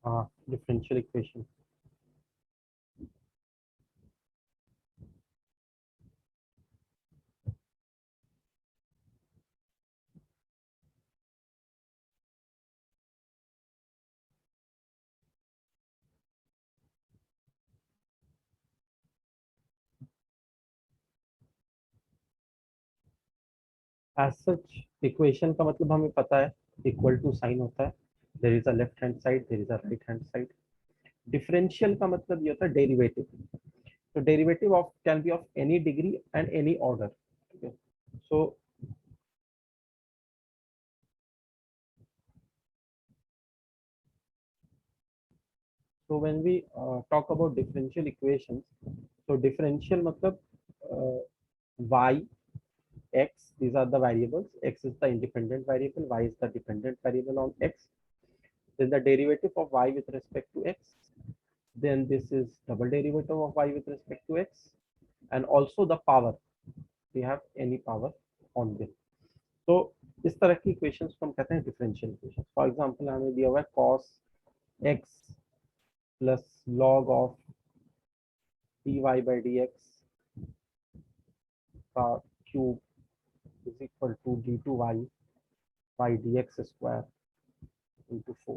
हाँ, differential equation. As such equation का मतलब हमें पता है, इक्वल टू साइन होता है, there is a left hand side, there is a right hand side. Differential का मतलब ये होता है डेरिवेटिव। तो derivative of can be of any degree and any order. ठीक है, so when we talk about differential equations, तो differential मतलब y, x, these are the variables. X is the independent variable, y is the dependent variable on x. Then the derivative of y with respect to x, then this is double derivative of y with respect to x, and also the power, we have any power on this. तो इस तरह की equations को हम कहते हैं differential equations. For example हमें दिया हुआ है cos x plus log of dy by dx का cube is equal to d2y by dx square into 4.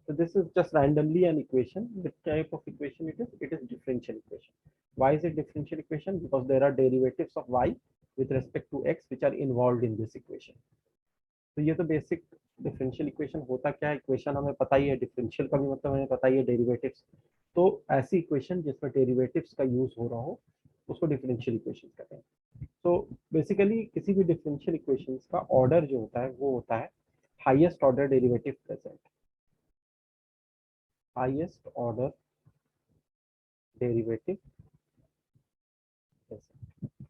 So this is just randomly an equation. Which type of equation it is? It is differential equation. Why is it differential equation? Because there are derivatives of y with respect to x which are involved in this equation. तो ये तो basic differential equation होता क्या है, equation हमें पता ही है, differential का भी मतलब हमें पता ही है, डेरिवेटिव्स। तो ऐसी इक्वेशन जिसमें डेरिवेटिव्स का यूज हो रहा हो उसको डिफरेंशियल इक्वेशन कहते हैं। तो बेसिकली किसी भी डिफरेंशियल इक्वेशंस का ऑर्डर जो होता है वो होता है highest order derivative present, highest order derivative present.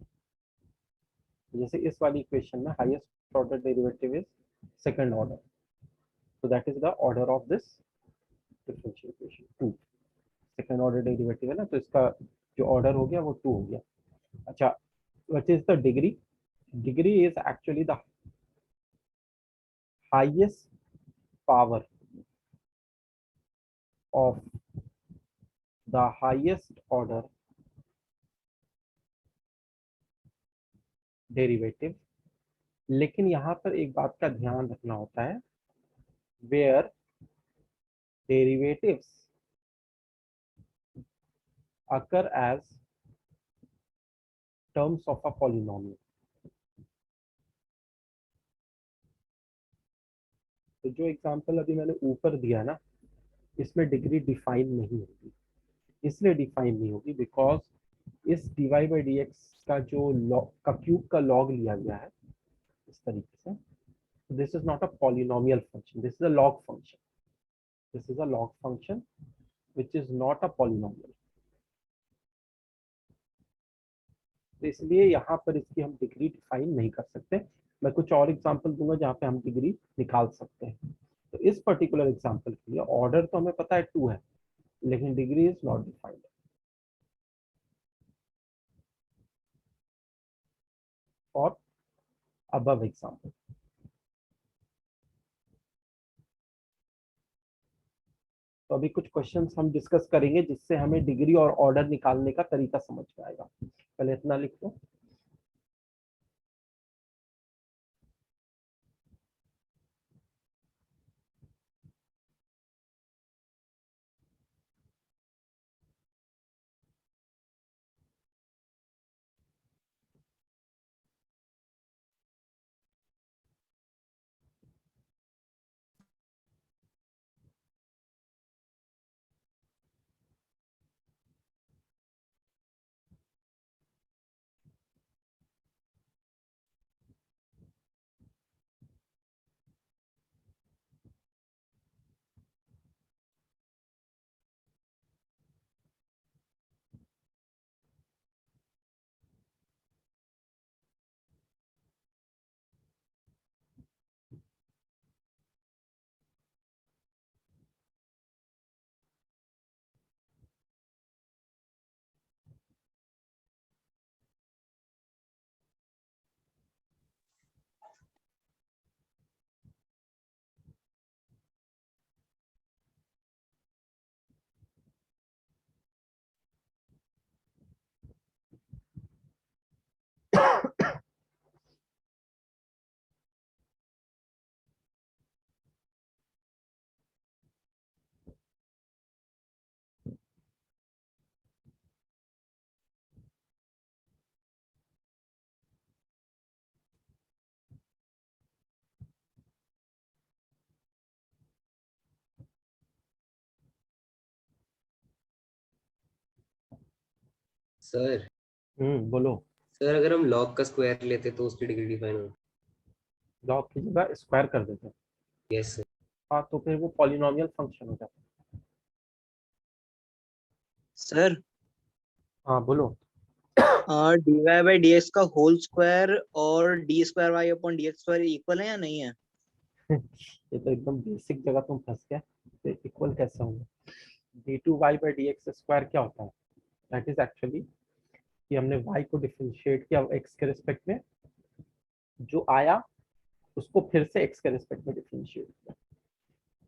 जैसे इस वाली इक्वेशन में highest order derivative is second order, so that is the order of this differential equation 2। Second order derivative है ना, तो इसका जो ऑर्डर हो गया वो 2 हो गया। अच्छा, what is the degree? Degree is actually the highest power of the highest order derivative. लेकिन यहाँ पर एक बात का ध्यान रखना होता है, where derivatives occur as terms of a polynomial। तो जो एग्जांपल अभी मैंने ऊपर दिया ना, इसमें डिग्री डिफाइन नहीं होगी। इसलिए डिफाइन नहीं होगी बिकॉज इस dy बाई डी एक्स का जो लॉग का क्यूब का लॉग लिया गया है इस तरीके से, this is not a polynomial function, this is a log function, this is a log function which is not a polynomial. तो इसलिए यहाँ पर इसकी हम डिग्री डिफाइन नहीं कर सकते। मैं कुछ और एग्जांपल दूंगा जहाँ पे हम डिग्री निकाल सकते हैं। तो इस पर्टिकुलर एग्जांपल के लिए ऑर्डर तो हमें पता है 2 है, लेकिन degree is not defined for above example. तो अभी कुछ क्वेश्चंस हम डिस्कस करेंगे जिससे हमें डिग्री और ऑर्डर निकालने का तरीका समझ में आएगा। पहले इतना लिख लो। सर बोलो। सर अगर हम log का स्क्वायर लेते तो उसकी डिग्री डिफाइन हो। लॉग की जगह स्क्वायर कर देते हैं। Yes sir. हाँ, तो फिर वो पॉलिनोमियल फंक्शन हो जाता है। सर हाँ बोलो। D Y by D x का होल स्क्वायर और d square y upon d x square equal है या नहीं है? ये तो एकदम बेसिक जगह तुम फंस गए, तो इक्वल कैसे होंगे? d2y/dx² क्या होता है? दैट इज एक्चुअली कि हमने y को डिफरेंशिएट किया x के रिस्पेक्ट में, जो आया उसको फिर से x के रिस्पेक्ट में डिफरेंशिएट किया।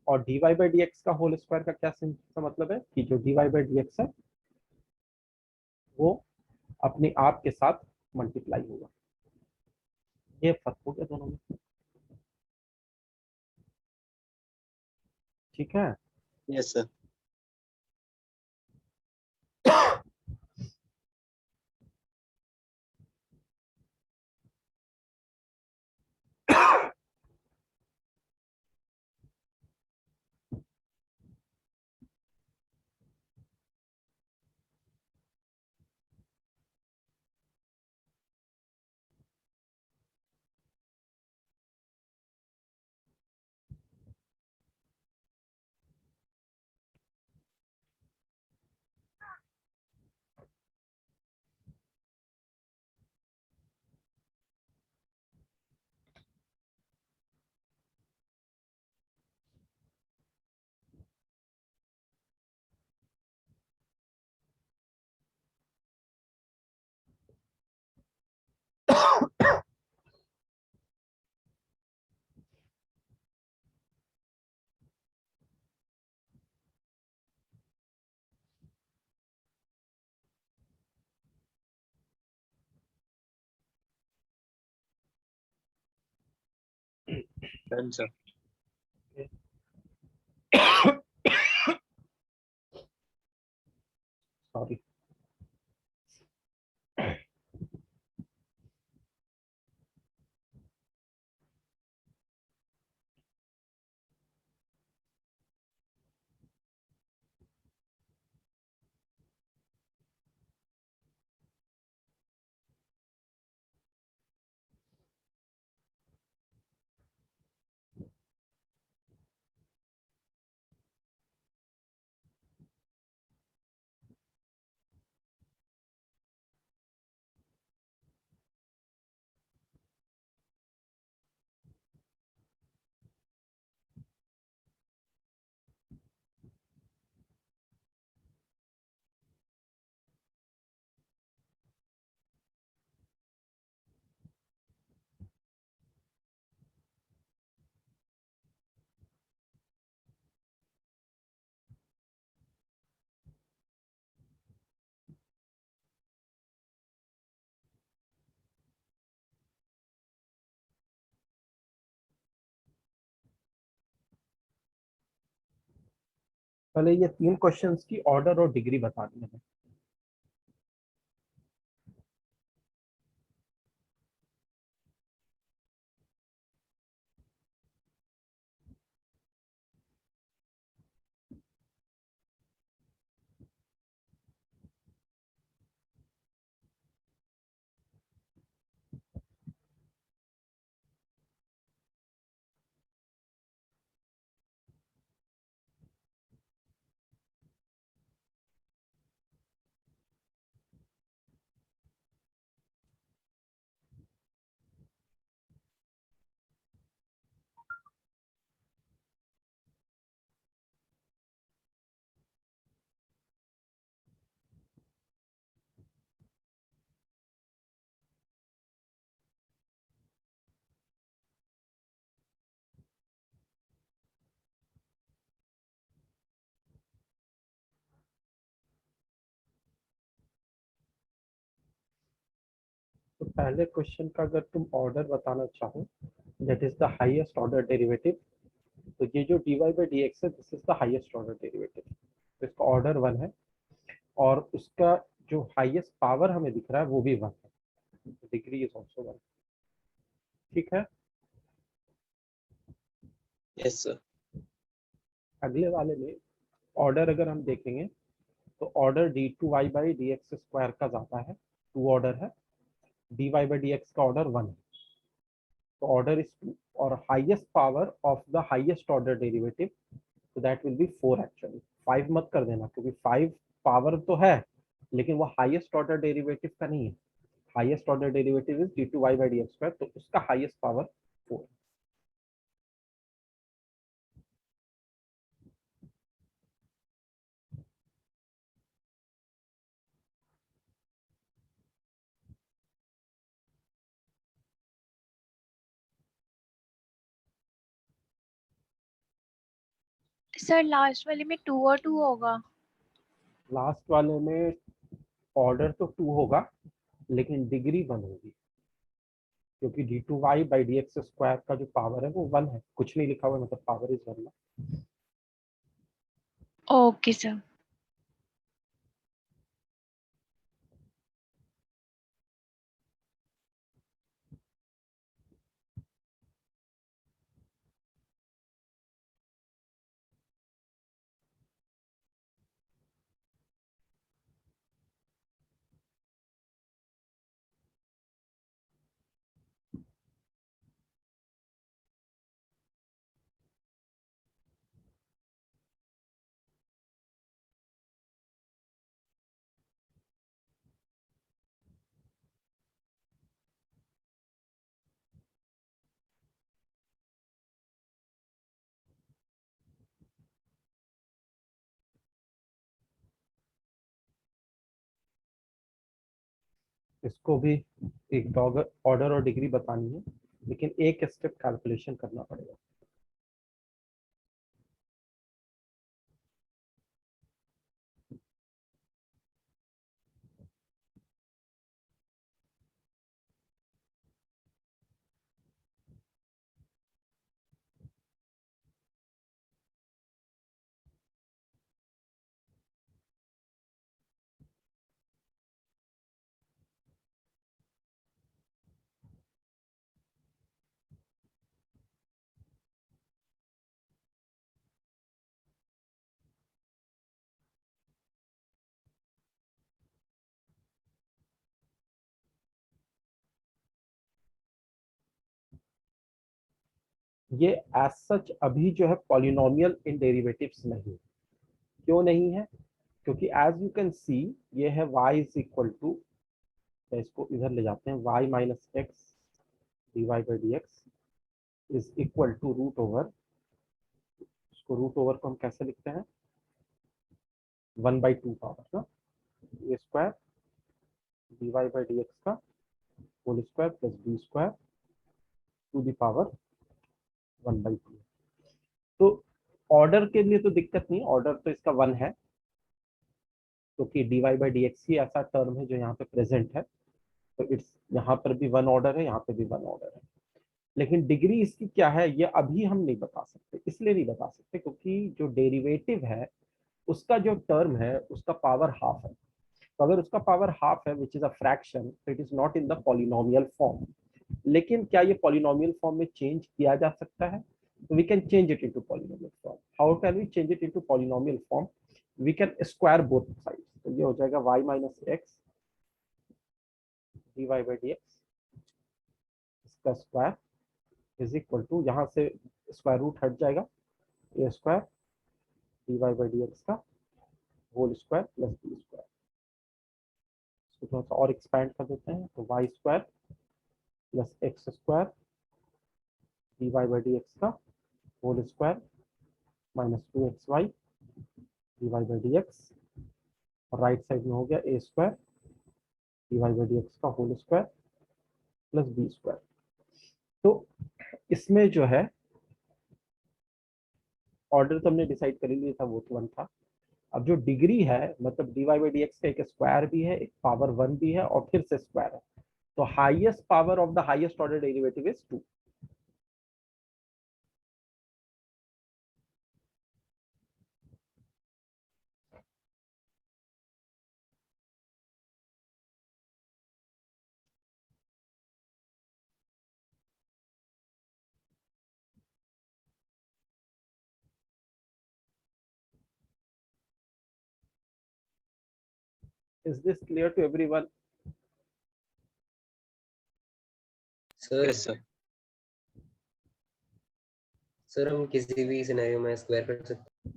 और dy/dx का होल स्क्वायर का क्या मतलब है कि जो dy/dx है वो अपने आप के साथ मल्टीप्लाई होगा। ये फर्क हो गया दोनों में। ठीक है। Yes sir. Done sir. Sorry. पहले ये 3 क्वेश्चंस की ऑर्डर और डिग्री बता दी है। तो पहले क्वेश्चन का अगर तुम ऑर्डर बताना चाहो, that is the highest order derivative, तो ये जो dy/dx है this is the highest order derivative, तो इसका ऑर्डर 1 है। और उसका जो हाईएस्ट पावर हमें दिख रहा है वो भी 1 है, डिग्री इज आल्सो 1। ठीक है। Yes sir. अगले वाले में ऑर्डर अगर हम देखेंगे तो order D two Y by D x square का ज्यादा है, टू ऑर्डर है, D Y by D x का ऑर्डर वन है, तो ऑर्डर इज टू, और highest power of the highest order derivative, तो that will be four actually, five मत कर देना क्योंकि फाइव पावर तो है लेकिन वो हाईएस्ट ऑर्डर डेरिवेटिव का नहीं है, highest order derivative is d two Y by D x square, तो उसका highest power four. Sir last वाले में 2 और 2 होगा। लास्ट वाले में ऑर्डर तो टू होगा लेकिन डिग्री वन होगी, क्योंकि d two Y by D x square का जो पावर है वो वन है, कुछ नहीं लिखा हुआ मतलब power is one. Okay sir. इसको भी एक डॉग ऑर्डर और डिग्री बतानी है, लेकिन एक स्टेप कैलकुलेशन करना पड़ेगा। ये एज सच अभी जो है पॉलिनोमियल इन डेरिवेटिव्स नहीं, क्यों नहीं है, क्योंकि एज यू कैन सी ये है y इज इक्वल टू, इसको इधर ले जाते हैं, y minus x d Y by D x is equal to root over, इसको रूट ओवर को हम कैसे लिखते हैं, वन बाई टू पावर ना, A square D Y by D x का whole square plus B square to the power one by two. तो order के लिए तो दिक्कत नहीं, ऑर्डर तो इसका वन है क्योंकि D Y by D X ही ऐसा टर्म है जो यहाँ पे प्रेजेंट है, तो इट्स यहाँ पर भी वन ऑर्डर है, यहाँ पे भी वन ऑर्डर है। लेकिन डिग्री इसकी क्या है ये अभी हम नहीं बता सकते, इसलिए नहीं बता सकते क्योंकि जो डेरिवेटिव है उसका जो टर्म है उसका पावर हाफ है, तो अगर उसका पावर हाफ है विच इज अ फ्रैक्शन, तो it is not in the polynomial form. लेकिन क्या ये पॉलिनोमियल फॉर्म में चेंज किया जा सकता है, तो we can change it into polynomial form. How can we change it into polynomial form, we can square both sides, तो ये हो जाएगा y minus x d Y by D x, इसका स्क्वायर इज इक्वल टू, यहाँ से square root हट जाएगा, a square D Y by D x का whole square plus B square, इसको थोड़ा सा और एक्सपैंड कर देते हैं, तो Y square plus x square D Y by D x का whole square minus two x y d Y by D x, और राइट साइड में हो गया a square D Y by D x का whole square plus B square. तो इसमें जो है ऑर्डर तो हमने डिसाइड कर ही लिया था, वो तो वन था। अब जो डिग्री है मतलब d Y by D x का एक स्क्वायर भी है, एक पावर वन भी है और फिर से स्क्वायर है, तो highest power of the highest order derivative is two. Is this clear to everyone? Sir yes sir. Sir हम किसी भी सिनेरियो में स्क्वायर कर सकते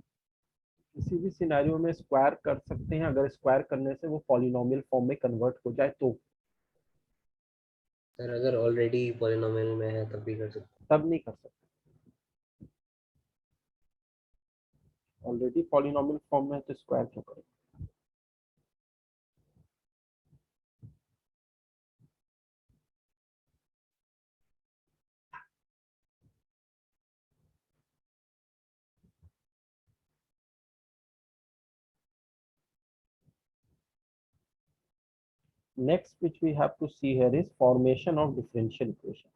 किसी भी सिनेरियो में स्क्वायर कर सकते हैं, अगर स्क्वायर करने से वो पॉलिनोमियल फॉर्म में कन्वर्ट हो जाए तो। सर अगर ऑलरेडी पॉलिनोमियल में है तब भी कर सकते तब नहीं कर सकते, ऑलरेडी पॉलिनोमियल फॉर्म में है तो स्क्वायर क्यों करें। Next, which we have to see here is formation of differential equation.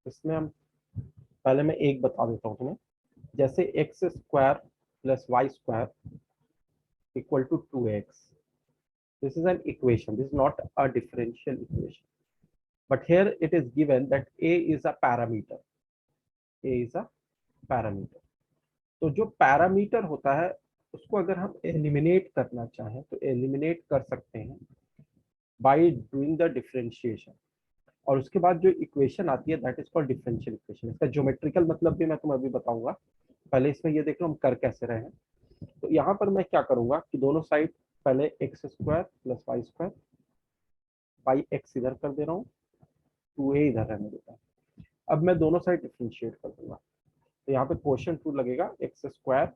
इसमें हम पहले मैं एक बता देता हूँ तुम्हें, जैसे x square plus y square equal to 2x. This is an equation. This is not a differential equation. But here it is given that a is a parameter. A is a parameter. तो जो parameter होता है उसको अगर हम eliminate करना चाहें तो एलिमिनेट कर सकते हैं बाय डूइंग द डिफरेंशिएशन. और उसके बाद जो इक्वेशन आती है that is called differential equation. इसका ज्योमेट्रिकल मतलब भी मैं तुम्हें अभी बताऊंगा. पहले इसमें ये देख लो हम कर कैसे रहे हैं. तो यहाँ पर मैं क्या करूंगा कि दोनों साइड पहले x square plus y square by x इधर कर दे रहा हूँ, 2a इधर रहने देता है. अब मैं दोनों साइड डिफरेंशिएट कर दूंगा. तो यहाँ पे क्वोशिएंट रूल लगेगा, एक्स स्क्वायर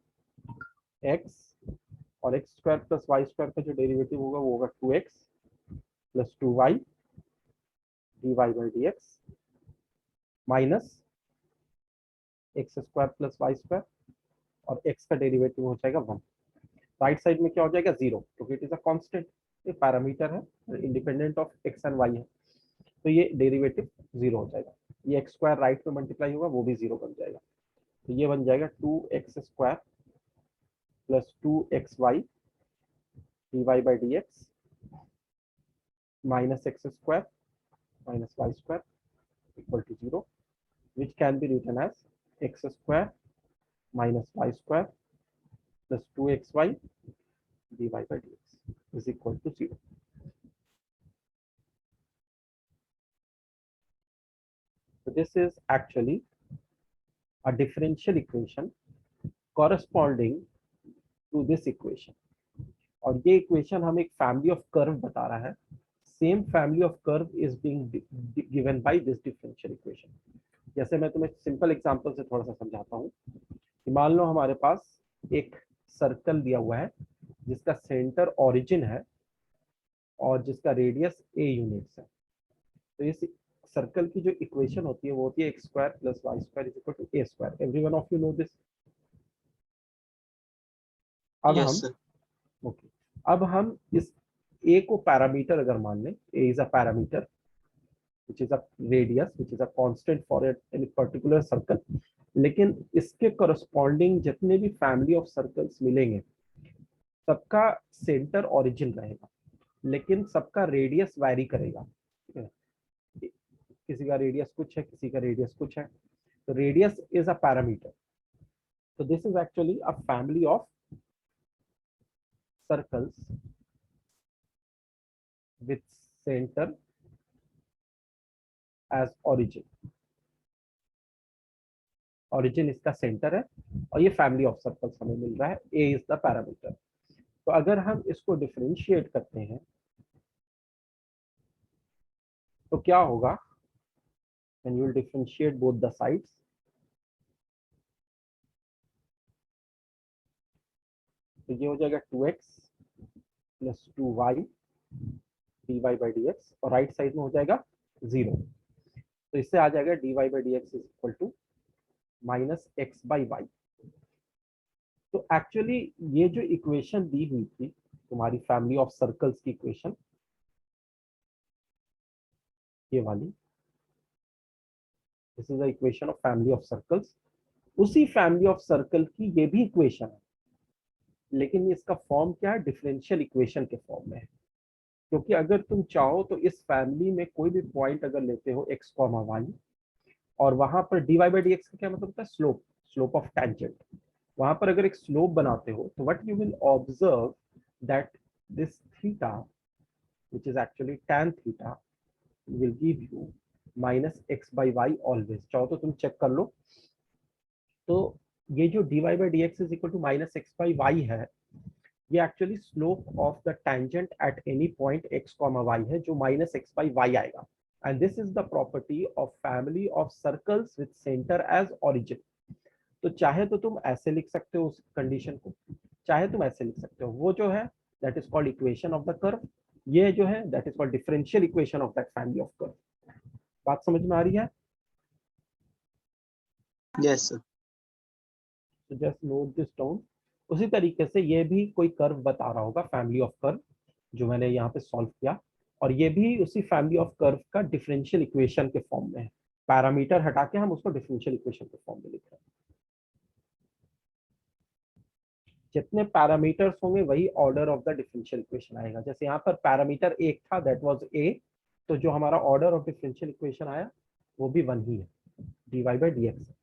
एक्स और x square plus y square का जो डेरिवेटिव होगा वो होगा 2x plus 2y dy by D x minus x square plus y square और x का डेरिवेटिव हो जाएगा 1. राइट साइड में क्या हो जाएगा 0, क्योंकि इट इज अ कांस्टेंट, ये पैरामीटर है independent of x and y है. तो ये डेरिवेटिव 0 हो जाएगा. ये एक्स स्क्वायर राइट में मल्टीप्लाई होगा वो भी 0 बन जाएगा. तो ये बन जाएगा 2x square plus 2xy dy by D x minus x square minus y square equal to 0, which can be written as x square minus y square plus 2xy dy by dx is equal to 0. So this is actually a differential equation corresponding to this equation. और ये equation हम एक family of curve बता रहा है. Same family of curve is being given by this differential equation. जैसे मैं तुम्हें सिंपल एग्जांपल से थोड़ा सा समझाता हूँ कि मान लो हमारे पास एक सर्कल दिया हुआ है जिसका सेंटर ओरिजिन है और जिसका रेडियस a यूनिट्स है. तो इस सर्कल की जो इक्वेशन होती है वो होती है x square plus y square is equal to a square. Everyone of you know this. अब यस हम सर। ओके अब हम इस a को पैरामीटर अगर मान लें, a is a parameter which is a radius which is a constant for any particular circle. लेकिन इसके corresponding जितने भी फैमिली ऑफ सर्कल्स मिलेंगे सबका सेंटर ओरिजिन रहेगा, लेकिन सबका रेडियस वैरी करेगा. ठीक है, किसी का रेडियस कुछ है, किसी का रेडियस कुछ है. तो रेडियस इज अ पैरामीटर. तो this is actually a family of circles with center as origin. origin इसका सेंटर है और ये फैमिली ऑफ सर्कल्स हमें मिल रहा है. a is the parameter. तो अगर हम इसको डिफरेंशिएट करते हैं तो क्या होगा, when you will differentiate both the sides, तो ये हो जाएगा 2x plus 2y dy by D x और राइट साइड में हो जाएगा 0. तो इससे आ जाएगा dy by D x is equal to minus x by y. तो एक्चुअली ये जो इक्वेशन दी हुई थी तुम्हारी फैमिली ऑफ सर्कल्स की इक्वेशन, ये वाली, this is the equation of family of circles, उसी फैमिली ऑफ सर्कल की ये भी इक्वेशन है, लेकिन इसका फॉर्म क्या है, डिफरेंशियल इक्वेशन के फॉर्म में है। क्योंकि अगर तुम चाहो तो इस फैमिली में कोई भी पॉइंट अगर लेते हो x कॉमा वाई, और वहां पर dy बाई डी एक्स का क्या मतलब होता है, स्लोप, स्लोप ऑफ टेंजेंट, वहां पर अगर एक स्लोप बनाते हो तो what you will observe that this theta which is actually tan theta will give you minus x by y always। चाहो तो तुम चेक कर लो। तो ये जो dy by dx is equal to minus x by y है, ये actually slope of the tangent at any point x comma y है, जो माइनस x by y आएगा। And this is the property of family of circles with centre as origin. तो चाहे तो तुम ऐसे लिख सकते हो उस कंडीशन को, चाहे तुम ऐसे लिख सकते हो। वो जो है that is called equation of the curve, ये जो है that is called differential equation of that family of curve. बात समझ में आ रही है? Yes sir. तो जस्ट नोट दिस डाउन। उसी तरीके से ये भी कोई कर्व बता रहा होगा, फैमिली ऑफ कर्व, जो मैंने यहाँ पे सॉल्व किया, और ये भी उसी फैमिली ऑफ कर्व का डिफरेंशियल इक्वेशन के फॉर्म में है। पैरामीटर हटा के हम उसको डिफरेंशियल इक्वेशन के फॉर्म में लिख रहे हैं। जितने पैरामीटर्स होंगे वही order of the differential equation आएगा। जैसे यहाँ पर पैरामीटर एक था, दैट वाज ए, तो जो हमारा ऑर्डर ऑफ डिफरेंशियल इक्वेशन आया वो भी वन ही है, dy बाई डी एक्स।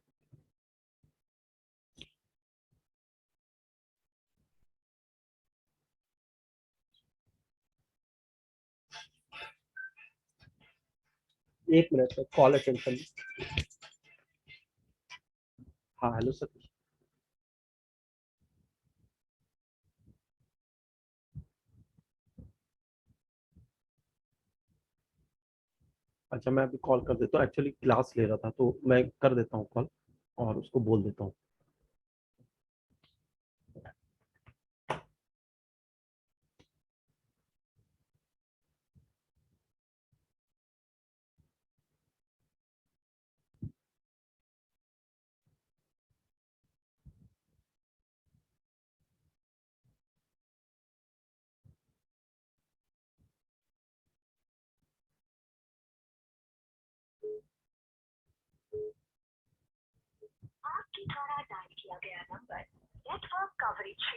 एक मिनट में कॉल अटेंड कर ली। हाँ हेलो सर। अच्छा मैं अभी कॉल कर देता हूँ, एक्चुअली क्लास ले रहा था तो मैं कर देता हूँ कॉल और उसको बोल देता हूँ। आपके द्वारा डायल किया गया नंबर नेटवर्क कवरेज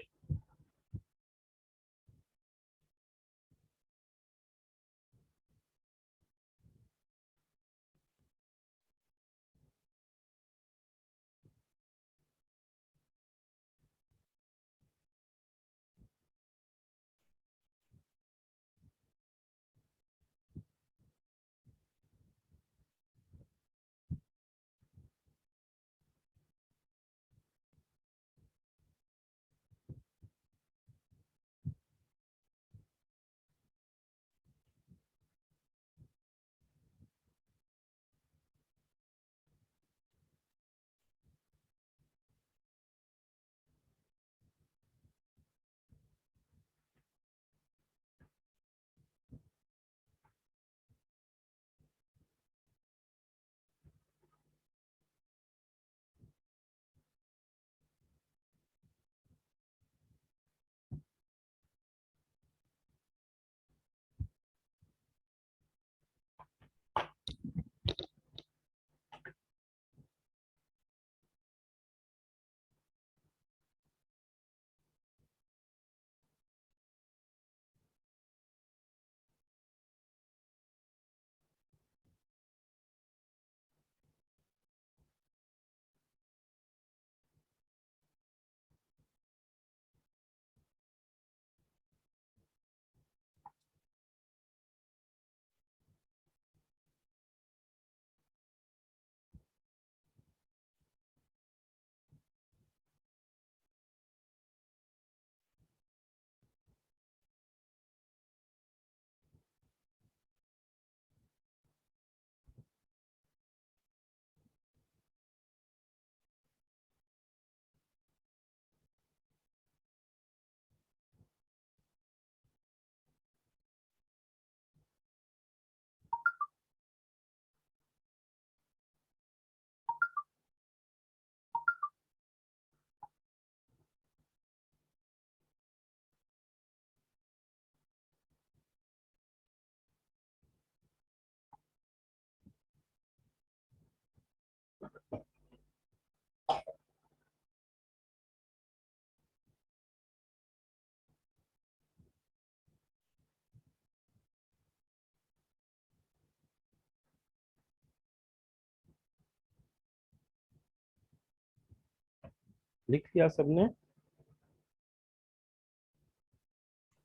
लिख लिया सबने?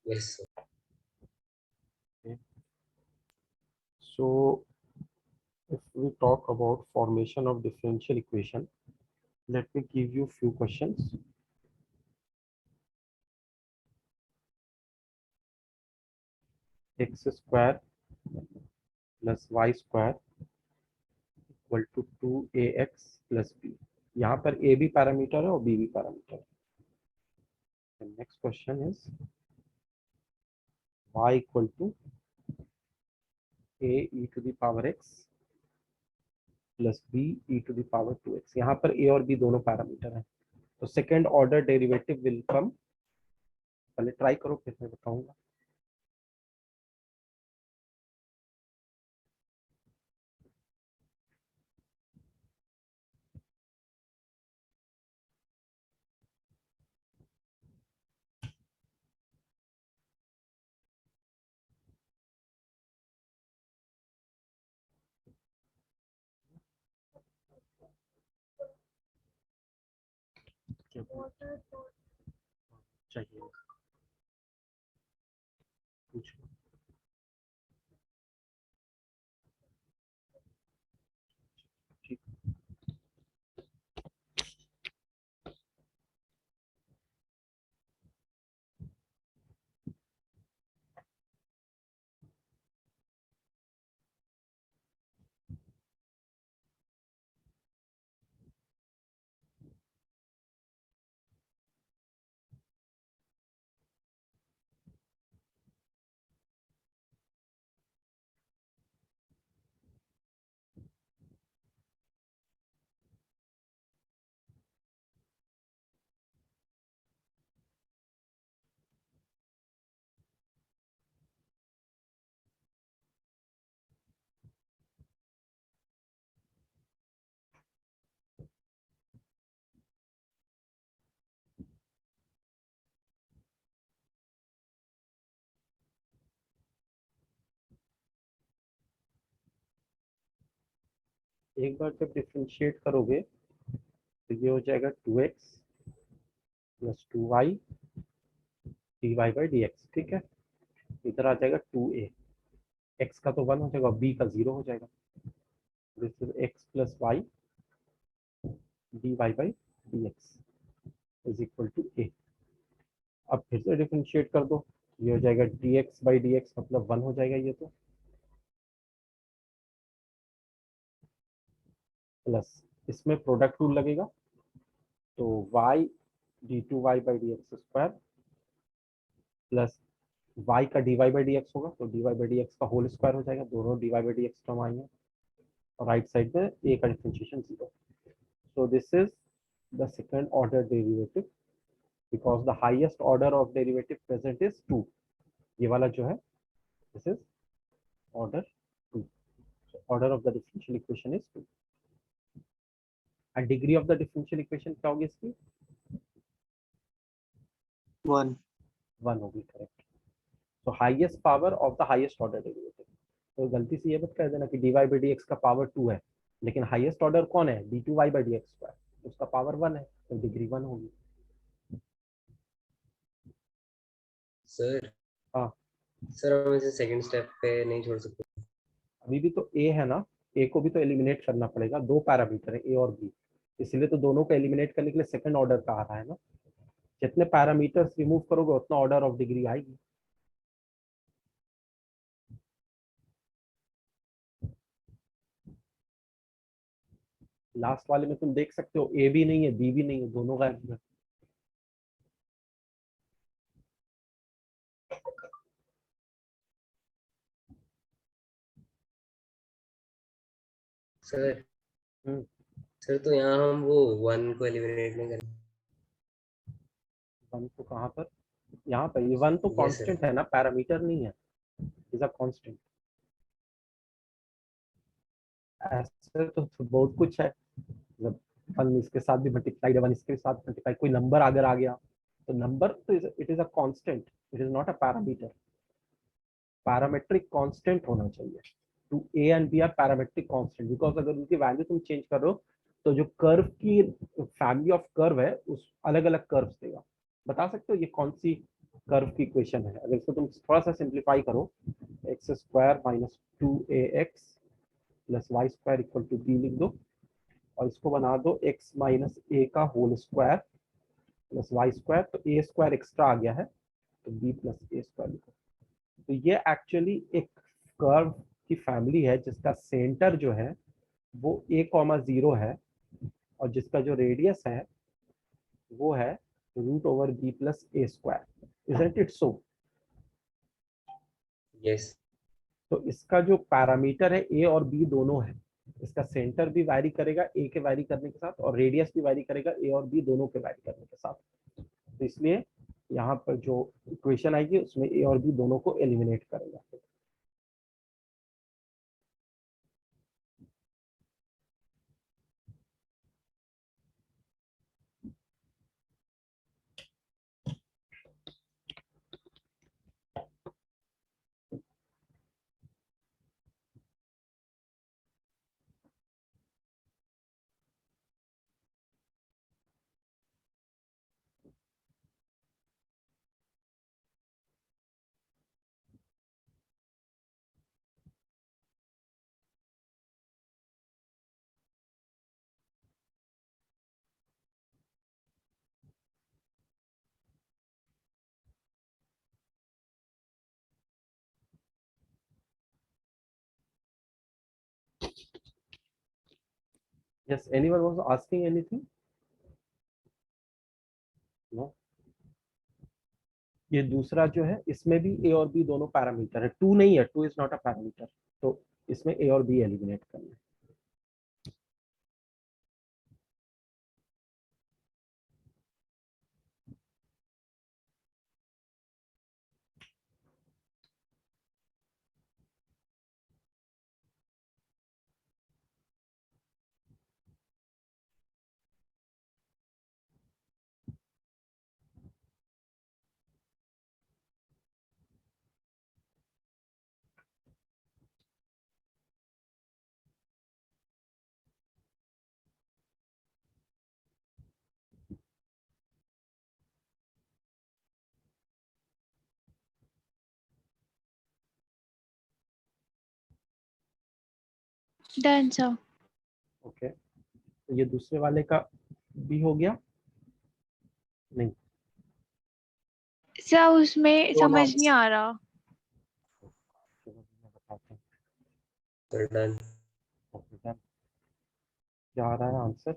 Yes sir. So if we talk about formation of differential equation, let me give you few questions. X square plus y square equal to 2ax plus b. यहाँ पर a भी parameter है और b भी parameter है. The next question is y equal to a e to the power x plus b e to the power 2x. यहाँ पर a और b दोनों पैरामीटर हैं, तो second order derivative will come. पहले ट्राई करो फिर मैं बताऊंगा. चाहिए पूछ लो. ठीक. एक बार जब डिफरेंशिएट करोगे तो ये हो जाएगा 2x plus 2y dy by dx. ठीक है, इधर आ जाएगा 2a. x का तो 1 हो जाएगा, b का 0 हो जाएगा. This is x plus y dy by dx is equal to a. अब फिर से डिफरेंशिएट कर दो, ये हो जाएगा dx बाई dx मतलब 1 हो जाएगा ये तो, प्लस इसमें प्रोडक्ट रूल लगेगा तो y d2y by dx square plus y का dy बाई dx होगा तो dy बाई dx का होल स्क्वायर हो जाएगा. दोनों dy बाई dx टर्म आएंगे और राइट साइड में a का differentiation 0. So this is the second order derivative because the highest order of derivative present is 2. ये वाला जो है this is order 2. Order of the differential equation is 2 and degree of the differential equation क्या होगी इसकी? 1. 1 होगी. Correct. तो highest power of the highest order derivative. तो गलती से ये मत कह देना कि dy बाई dx का पावर 2 है, लेकिन हाईएस्ट ऑर्डर कौन है? d2y बाई dx स्क्वायर, उसका पावर 1 है तो डिग्री 1 होगी. सर हाँ. सर हम इसे सेकंड स्टेप पे नहीं छोड़ सकते? अभी भी तो a है ना, a को भी तो एलिमिनेट करना पड़ेगा. दो पैरामीटर है a और b, इसलिए तो दोनों को एलिमिनेट करने के लिए सेकंड ऑर्डर का आ रहा है ना. जितने पैरामीटर्स रिमूव करोगे उतना ऑर्डर ऑफ डिग्री आएगी. लास्ट वाले में तुम देख सकते हो a भी नहीं है b भी नहीं है, दोनों गायब है. सर हम्म. सर तो यहाँ हम वो 1 को एलिमिनेट नहीं करें? 1 तो कहाँ पर? यहाँ पर ये 1 तो Yes, कांस्टेंट sir. है ना, पैरामीटर नहीं है. Is a constant. ऐसे तो बहुत कुछ है. मतलब 1 इसके साथ भी मल्टीप्लाइड है, 1 इसके साथ मल्टीप्लाई, कोई नंबर अगर आ गया तो नंबर तो it is a constant, it is not a parameter. Parametric constant होना चाहिए. Two a and b are parametric constant because अगर उनकी वैल्यू तुम चेंज कर रहे हो तो जो कर्व की फैमिली ऑफ कर्व है उस अलग अलग कर्व्स देगा। बता सकते हो ये कौन सी कर्व की इक्वेशन है? अगर इसको तुम थोड़ा सा सिंप्लीफाई करो, x square minus 2ax plus y square equal to b लिख दो, और इसको बना दो x माइनस ए का whole square plus y square, तो ए स्क्वायर एक्स्ट्रा आ गया है तो b प्लस ए स्क्वायर लिखो। तो ये एक्चुअली एक कर्व की फैमिली है जिसका सेंटर जो है वो a,0 है, और जिसका जो रेडियस है वो है root over b plus a square. Isn't it so? Yes. तो इसका जो पैरामीटर है ए और बी दोनों है, इसका सेंटर भी वैरी करेगा ए के वैरी करने के साथ, और रेडियस भी वैरी करेगा ए और बी दोनों के वैरी करने के साथ। तो इसलिए यहाँ पर जो इक्वेशन आएगी उसमें ए और बी दोनों को एलिमिनेट करेगा। Yes, anyone was asking anything? No. ये दूसरा जो है इसमें भी ए और बी दोनों पैरामीटर है, टू नहीं है, two is not a parameter, तो इसमें ए और बी एलिमिनेट करना है। Done sir. ओके, तो ये दूसरे वाले का भी हो गया? नहीं, सर उसमें तो समझ ना- नहीं आ रहा। चलो मैं बताता हूँ। Sir done. Okay, done. क्या आ रहा है answer?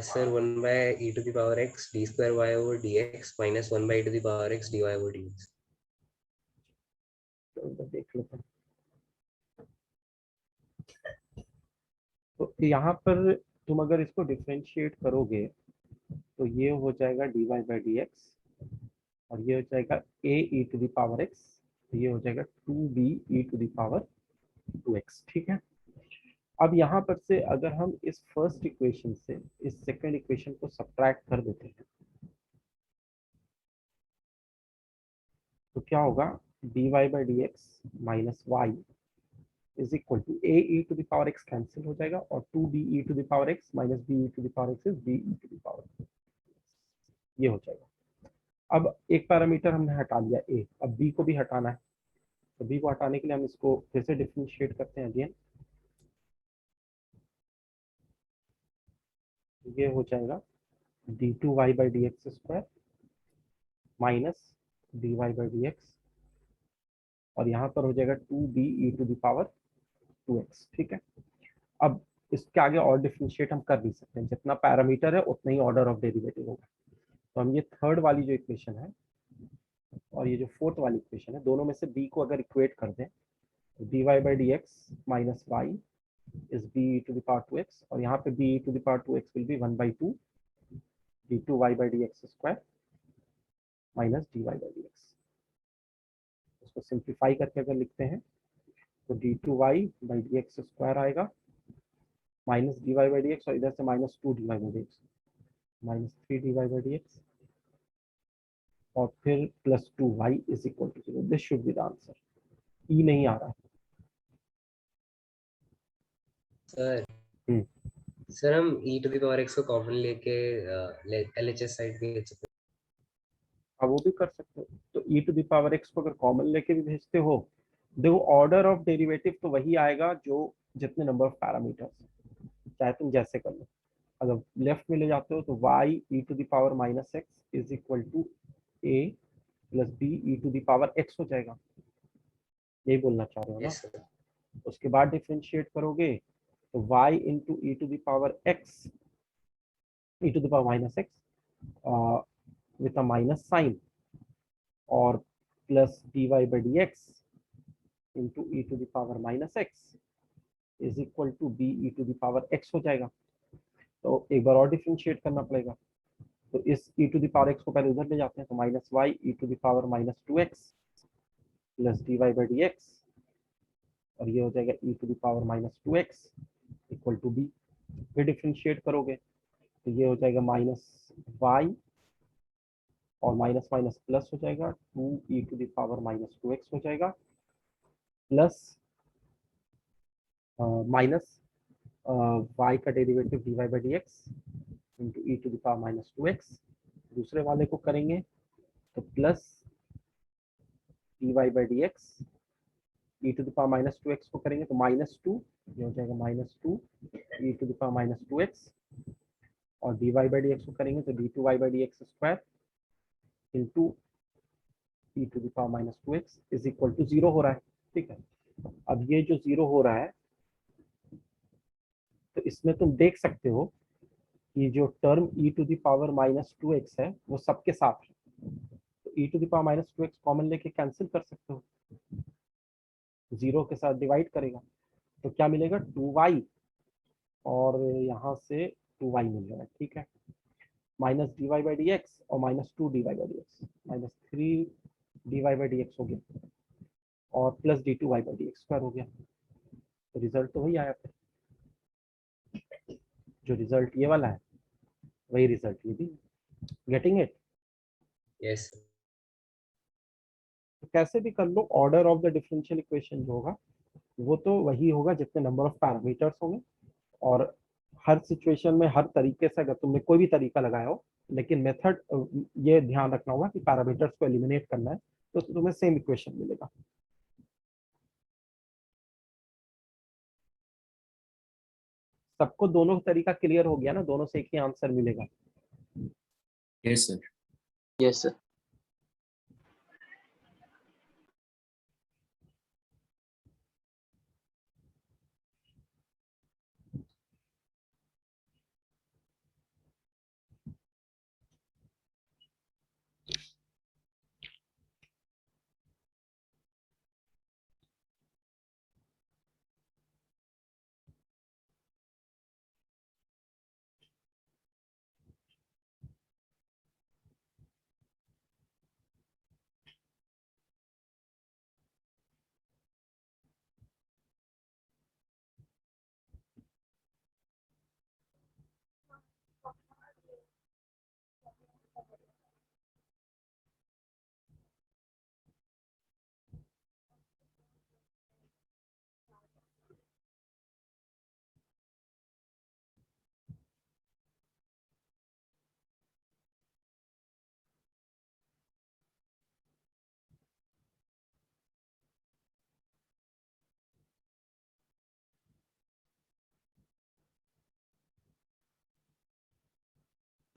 Sir 1/e⁻x d² y over dx minus 1/e⁻x dy over dx। चलो देख लेते हैं। तो यहाँ पर तुम अगर इसको डिफरेंशिएट करोगे तो ये हो जाएगा dy बाई डी एक्स, और ये हो जाएगा a e to the power x, तो ये हो जाएगा 2b e to the power 2x। ठीक है, अब यहाँ पर से अगर हम इस फर्स्ट इक्वेशन से इस सेकंड इक्वेशन को सब्ट्रैक्ट कर देते हैं तो क्या होगा? dy by D x minus y is equal to a e to the power x cancel हो जाएगा, और 2b e to the power x minus b e to the power x is b e to the power, ये हो जाएगा। अब एक parameter हमने हटा लिया a, अब b को भी हटाना है, तो b को हटाने के लिए हम इसको फिर से डिफरेंशिएट करते हैं अगेन। ये हो जाएगा d2y by D x square minus dy by D x, और यहाँ पर हो जाएगा 2b e to the power 2x। ठीक है, अब इसके आगे और डिफरेंशिएट हम कर नहीं सकते, जितना पैरामीटर है उतना ही ऑर्डर ऑफ डेरिवेटिव होगा। तो हम ये थर्ड वाली जो इक्वेशन है और ये जो फोर्थ वाली इक्वेशन है, दोनों में से b को अगर इक्वेट कर दें तो dy by D x minus y is b e to the power 2x, और यहाँ पे b e to the power 2x will be 1/2 d2y by D x square minus dy by D x. इसको simplify करके अगर लिखते हैं तो d2y by D x square आएगा minus dy by D x, और इधर से minus 2 dy by D x minus 3 dy by D x, और फिर plus 2y is equal to 0। This should be the answer. E नहीं आ रहा है। सर हम्म। सर हम e to the power x को कॉमन लेके LHS साइड भेज सकते अब वो भी कर सकते हो। तो e to the power x को अगर कॉमन लेके भी भेजते हो, देखो ऑर्डर ऑफ डेरिवेटिव तो वही आएगा जो जितने नंबर ऑफ पैरामीटर्स, चाहे तुम जैसे कर लो। अगर लेफ्ट में ले जाते हो तो y e to the power minus x is equal to a plus b e to the power x हो जाएगा, यही बोलना चाह रहे हो हैं। ना। Yes sir. उसके बाद डिफरेंशिएट करोगे तो y into e to the power x e to the power minus x with a minus sign और plus dy by D x into e to the power minus x is equal to b e to the power x हो जाएगा। तो एक बार और differentiate करना पड़ेगा। तो इस e to the power x को पहले उधर ले जाते हैं, तो minus y e to the power minus two x plus d Y by D x, और ये हो जाएगा e to the power minus two x equal to b. फिर डिफरेंशिएट करोगे तो ये हो जाएगा माइनस वाई और माइनस माइनस प्लस हो जाएगा, two e to the power minus two x हो जाएगा प्लस माइनस y का derivative dy by D x into e to the power minus two x. दूसरे वाले को करेंगे तो plus dy by D x e to the power minus two x को करेंगे तो माइनस टू, ये हो जाएगा minus two e to the power minus two x, और dy बाई डी एक्स को करेंगे तो d two Y by D x square into e to the power minus two x is equal to zero हो रहा है। ठीक है, अब ये जो जीरो हो रहा है तो इसमें तुम देख सकते हो कि जो term e to the power minus two x है वो सबके साथ है। तो e to the power minus two x common लेके कैंसिल कर सकते हो, जीरो के साथ डिवाइड करेगा तो क्या मिलेगा, टू वाई और यहाँ से टू वाई मिल रहा है। ठीक है, minus d Y by D x और minus two d Y by D x, minus three d Y by D x हो गया और plus d two Y by D x square हो गया। तो रिजल्ट तो वही आया फिर, जो रिजल्ट ये वाला है वही रिजल्ट ये भी। Getting it? Yes sir. तो कैसे भी कर लो, order of the differential equation जो होगा वो तो वही होगा जितने नंबर ऑफ पैरामीटर्स होंगे। और हर सिचुएशन में हर तरीके से अगर तुमने कोई भी तरीका लगाया हो, लेकिन मेथड ये ध्यान रखना होगा कि पैरामीटर्स को एलिमिनेट करना है, तो तुम्हें सेम इक्वेशन मिलेगा। सबको दोनों तरीका क्लियर हो गया ना, दोनों से एक ही आंसर मिलेगा। Yes sir. Yes sir.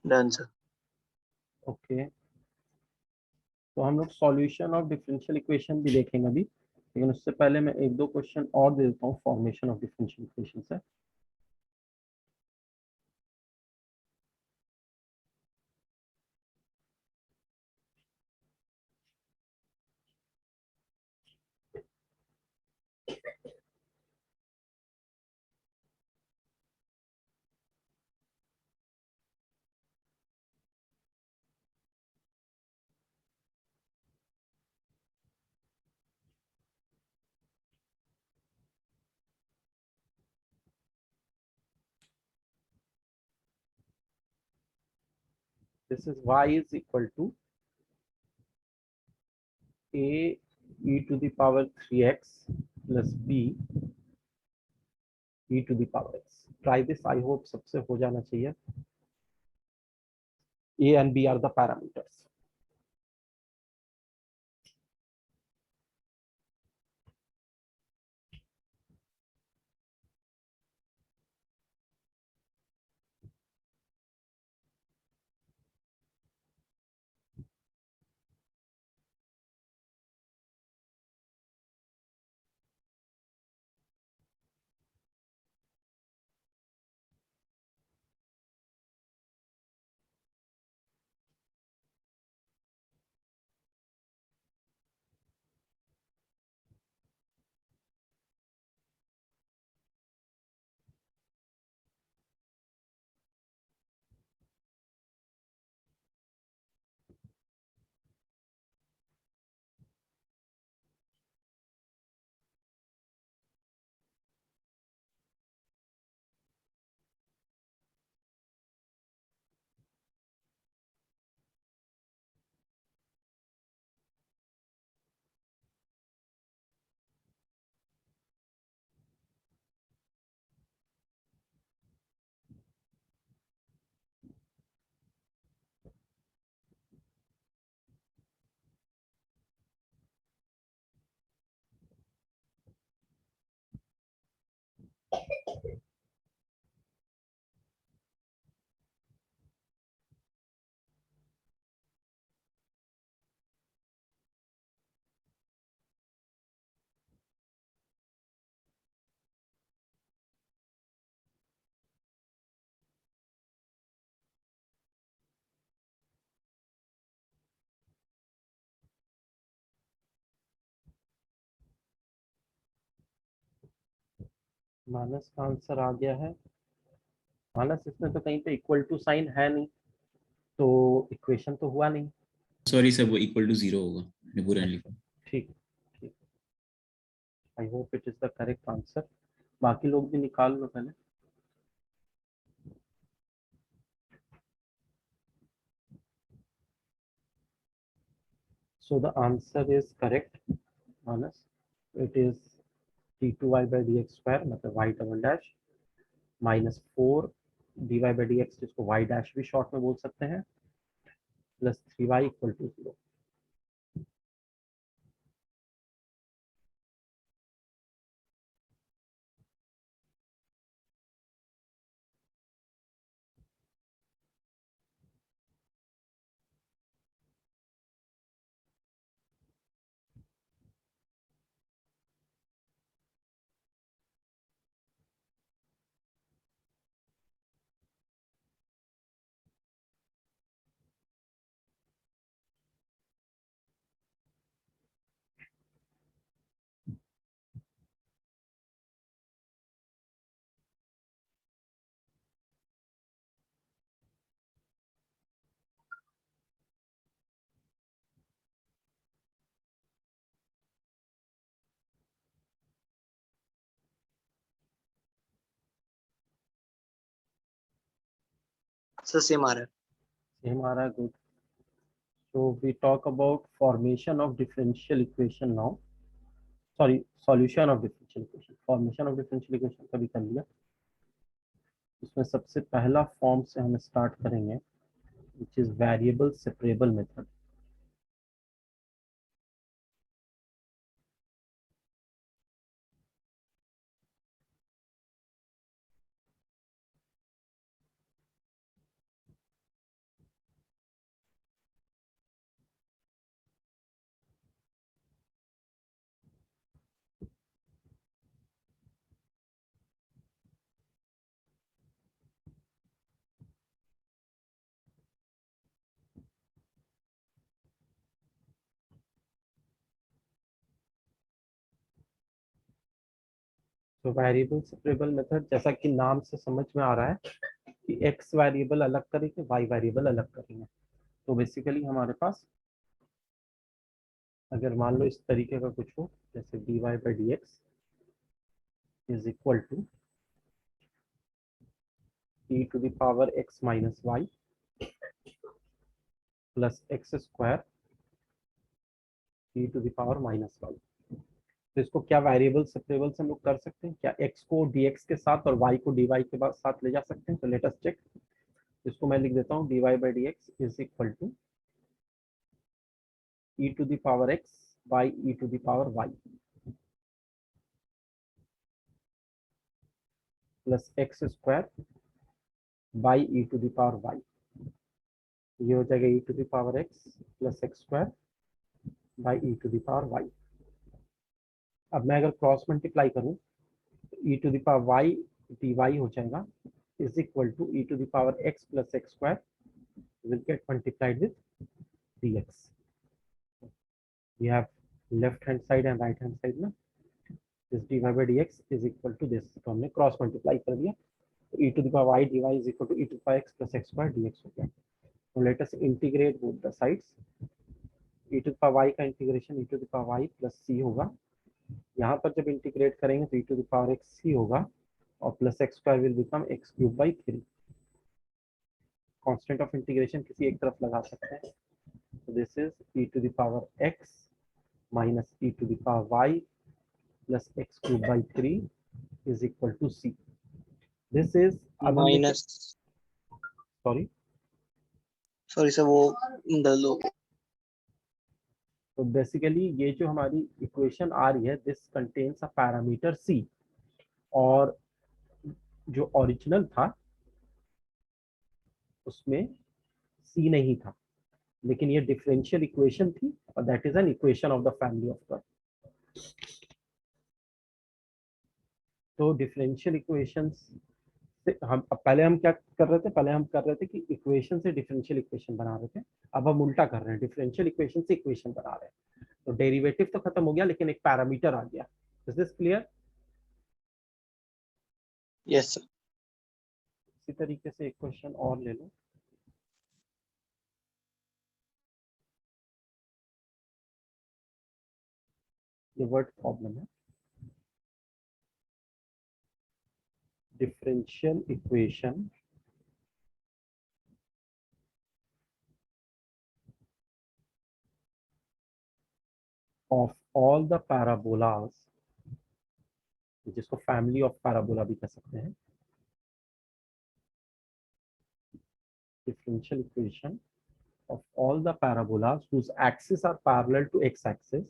Done sir. Okay, तो हम लोग सॉल्यूशन ऑफ डिफरेंशियल इक्वेशन भी देखेंगे अभी, लेकिन उससे पहले मैं एक दो क्वेश्चन और दे देता हूँ फॉर्मेशन ऑफ डिफरेंशियल इक्वेशन से। This is y is equal to a e to the power 3x plus b e to the power x. Try this. I hope सबसे हो जाना चाहिए. A and B are the parameters. मानस का answer आ गया है. मानस, इसमें तो कहीं पे इक्वल टू साइन है नहीं, तो इक्वेशन तो हुआ नहीं. सॉरी सर, वो इक्वल टू 0 होगा, मैंने बुरा नहीं लिखा. ठीक ठीक. I hope it is the correct answer. बाकी लोग भी निकाल लो पहले. So the answer is correct, Manas. It is d2y by dx square मतलब y double dash minus 4 dy by dx, जिसको y डैश भी शॉर्ट में बोल सकते हैं, plus 3y equal to 0. Sir same आ रहा है. सेम आ रहा है. Good. So we talk about formation of differential equation now. Sorry, solution of differential equation. Formation of differential equation कभी कर लिया. इसमें सबसे पहला फॉर्म से हम स्टार्ट करेंगे, which is variable separable method. तो वेरिएबल सेपरेबल मेथड, जैसा कि नाम से समझ में आ रहा है कि x वेरिएबल अलग करेंगे, y वेरिएबल अलग करेंगे. तो बेसिकली हमारे पास अगर मान लो इस तरीके का कुछ हो, जैसे dy by dx is equal to e to the power x minus y plus x square e to the power minus y. तो इसको क्या वेरिएबल सेपरेबल्स हम लोग कर सकते हैं क्या? x को dx के साथ और y को dy के साथ ले जा सकते हैं। तो लेट अस चेक। इसको मैं लिख देता हूँ dy by dx is equal to e to the power x by e to the power y plus x square by e to the power y. ये हो जाएगा e to the power x plus x square by e to the power y. अब मैं अगर cross multiply करूं तो e to the power y d y हो जाएगा is equal to e to the power x plus x square will get multiplied with D x. you have left hand side and right hand side ना, this dy by dx is equal to this। तो हमने cross multiply कर दिया तो e to the power y dy is equal to e to the power x plus x square dx हो गया। तो let us integrate both the sides। e to the power y का integration e to the power y plus c होगा। यहाँ पर जब integrate करेंगे तो e to the power x c होगा और plus x square will become x cube by 3। Constant of integration किसी एक तरफ लगा सकते हैं। so this is e to the power x minus e to the power y plus x cube by 3 is equal to c। this is minus sorry sorry sir वो बदल दो। तो बेसिकली ये जो हमारी इक्वेशन आ रही है this contains a parameter c और जो ओरिजिनल था उसमें c नहीं था लेकिन ये डिफरेंशियल इक्वेशन थी और that is an equation of the family of curve. तो डिफरेंशियल इक्वेशंस से हम अब पहले हम क्या कर रहे थे? पहले हम कर रहे थे कि इक्वेशन से डिफरेंशियल इक्वेशन बना रहे थे। अब हम उल्टा कर रहे हैं, डिफरेंशियल इक्वेशन से इक्वेशन बना रहे हैं। तो डेरिवेटिव तो खत्म हो गया लेकिन एक पैरामीटर आ गया। Is this clear? Yes sir. इसी तरीके से एक क्वेश्चन और ले लो। ये वर्ड प्रॉब्लम है। differential equation of all the parabolas, जिसको फैमिली ऑफ पैराबोला भी कह सकते हैं। differential equation of all the parabolas whose axes are parallel to x-axis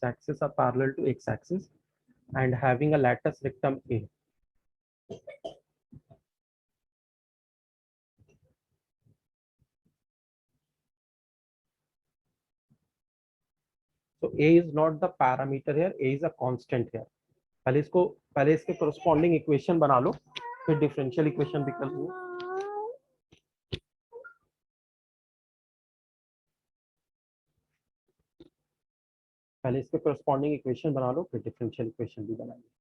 axes are parallel to x-axis and having a lattice rectum A। So A is not the parameter here, A is a constant here। पहले इसके corresponding equation बना लो फिर differential equation भी कर लो। पहले इसके corresponding equation बना लो फिर differential equation भी बनाएंगे।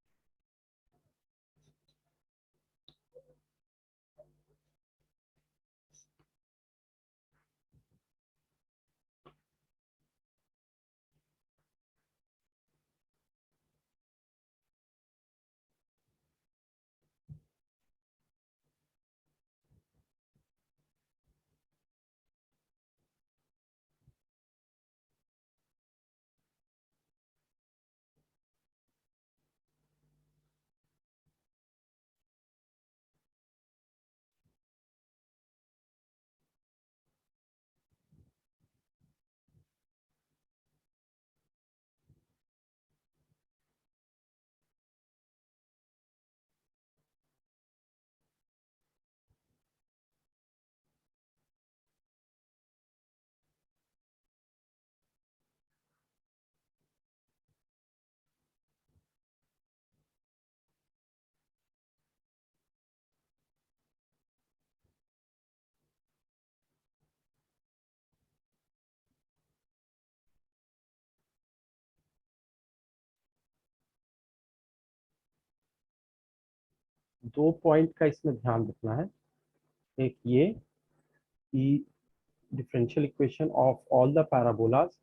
दो पॉइंट का इसमें ध्यान रखना है। एक ये कि differential equation of all the parabolas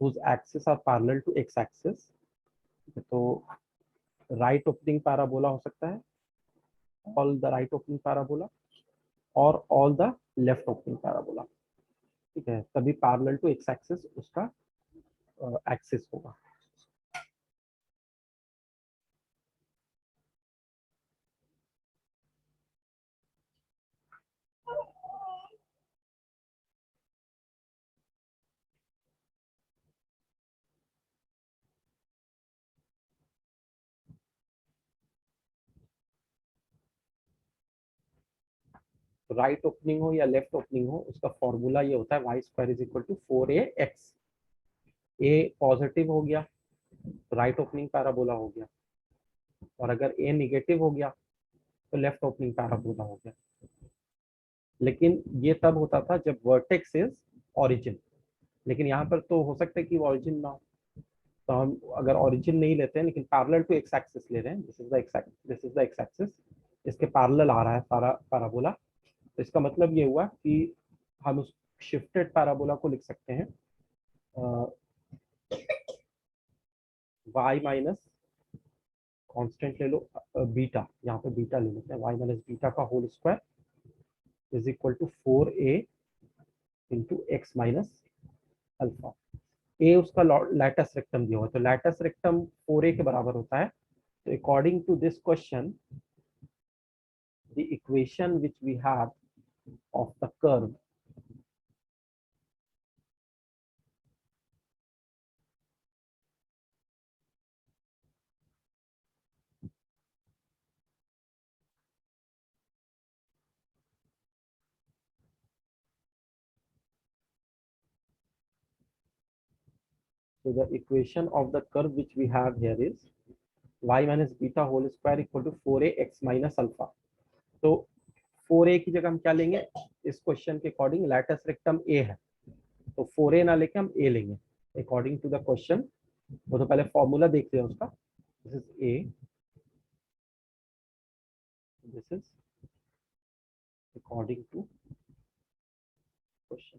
whose axes are parallel to x-axis। तो राइट ओपनिंग पैराबोला हो सकता है, all the right opening parabola, और all the left opening parabola. ठीक है, तभी पैरेलल टू एक्स एक्सिस उसका एक्सिस होगा। राइट ओपनिंग हो या लेफ्ट ओपनिंग हो, उसका फॉर्मूला ये होता है y square is equal to 4ax। A positive हो गया राइट ओपनिंग पैराबोला हो गया, और अगर ए निगेटिव हो गया तो लेफ्ट ओपनिंग पैराबोला हो गया। लेकिन ये तब होता था जब वर्टेक्स इज ऑरिजिन, लेकिन यहाँ पर तो हो सकता है कि ऑरिजिन ना हो, तो हम अगर ऑरिजिन नहीं लेते हैं लेकिन पैरेलल टू एक्स एक्सिस ले रहे हैं, this is the x axis, this is the x axis, इसके पैरेलल आ रहा है सारा पैराबोला, तो इसका मतलब ये हुआ कि हम उस शिफ्टेड पैराबोला को लिख सकते हैं y माइनस कांस्टेंट ले लो बीटा, यहाँ पे बीटा ले लेते हैं, y माइनस बीटा का whole square is equal to 4a into x minus alpha. ए उसका लैटस रेक्टम दिया हुआ है, तो लैटस रेक्टम 4a के बराबर होता है। तो according to this question the equation which we have of the curve so the equation of the curve which we have here is y minus beta whole square equal to 4a x minus alpha। तो 4a की जगह हम क्या लेंगे, इस question के according latus rectum a है, तो 4a ना लेके हम a लेंगे अकॉर्डिंग टू द क्वेश्चन। वो तो पहले फॉर्मूला देख लिया उसका, this is a, this is according to question.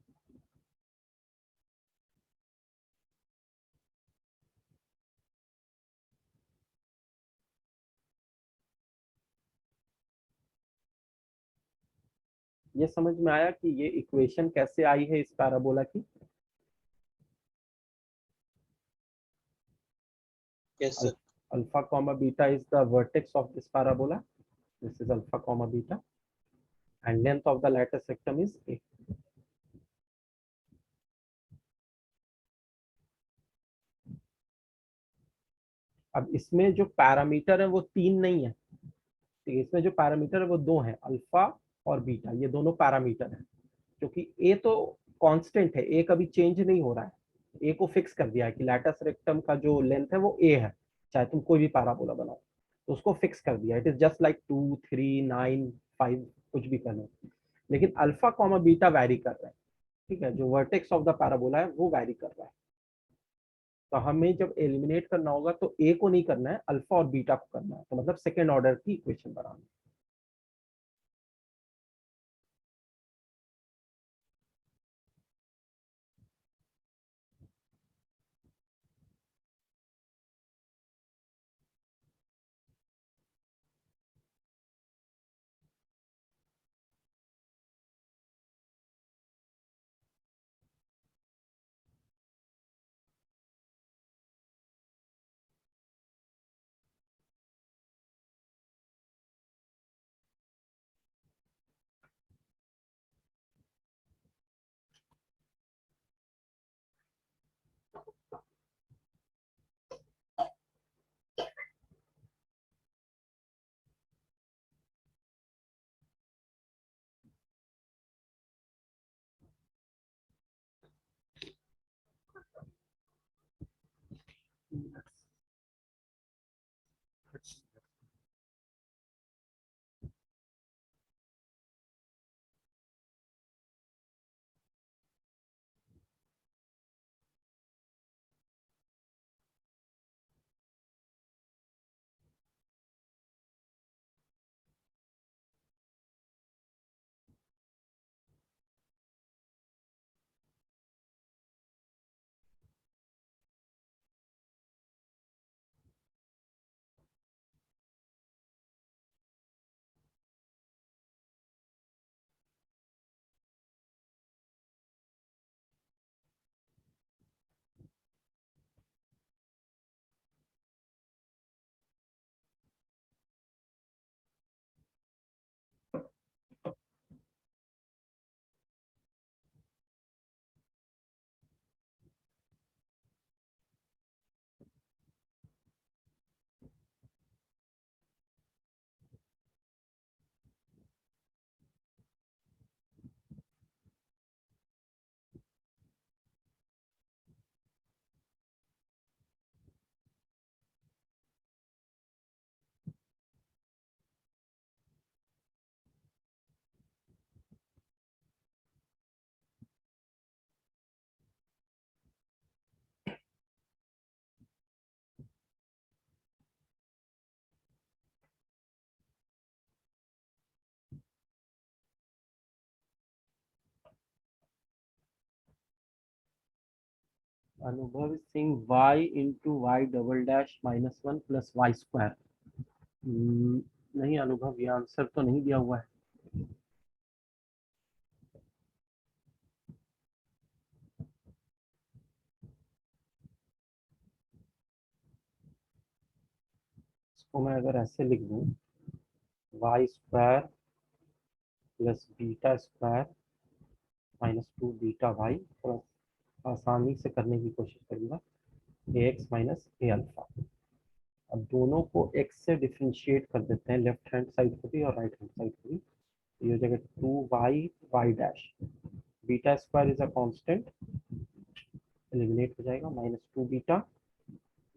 ये समझ में आया कि ये इक्वेशन कैसे आई है इस पैराबोला की। Yes sir. Alpha comma beta is the vertex of this parabola, this is alpha comma beta, and length of the lattice rectum is a। अब इसमें जो पैरामीटर है वो 3 नहीं है, ठीक है, इसमें जो पैरामीटर है वो 2 है, अल्फा और बीटा, ये दोनों पैरामीटर है, क्योंकि ए तो कांस्टेंट है, ए कभी चेंज नहीं हो रहा है, ए को फिक्स कर दिया है कि लैटस रेक्टम का जो लेंथ है वो ए है, चाहे तुम कोई भी पैराबोला बनाओ, तो उसको फिक्स कर दिया, इट इज जस्ट लाइक 2 3 9 5 कुछ भी कर लो। लेकिन अल्फा कॉमा बीटा वैरी कर रहा है, ठीक है, जो वर्टेक्स ऑफ द पैराबोला है वो वैरी कर रहा है। तो हमें जब एलिमिनेट करना होगा तो ए को नहीं करना है, अल्फा और बीटा को करना है, तो मतलब सेकेंड ऑर्डर की इक्वेशन बनाना है। Anubhav Singh y into y double dash -1 plus y square. नहीं अनुभव, ये आंसर तो नहीं दिया हुआ है। इसको मैं अगर ऐसे लिख दूं, y square plus beta square -2 beta y, plus आसानी से करने की कोशिश करूंगा a x minus a alpha. अब दोनों को x से डिफ्रेंशिएट कर देते हैं, लेफ्ट हैंड साइड को भी और राइट हैंड साइड को भी। ये हो जाएगा 2y y dash, beta square is a constant, eliminate हो जाएगा, -2 बीटा,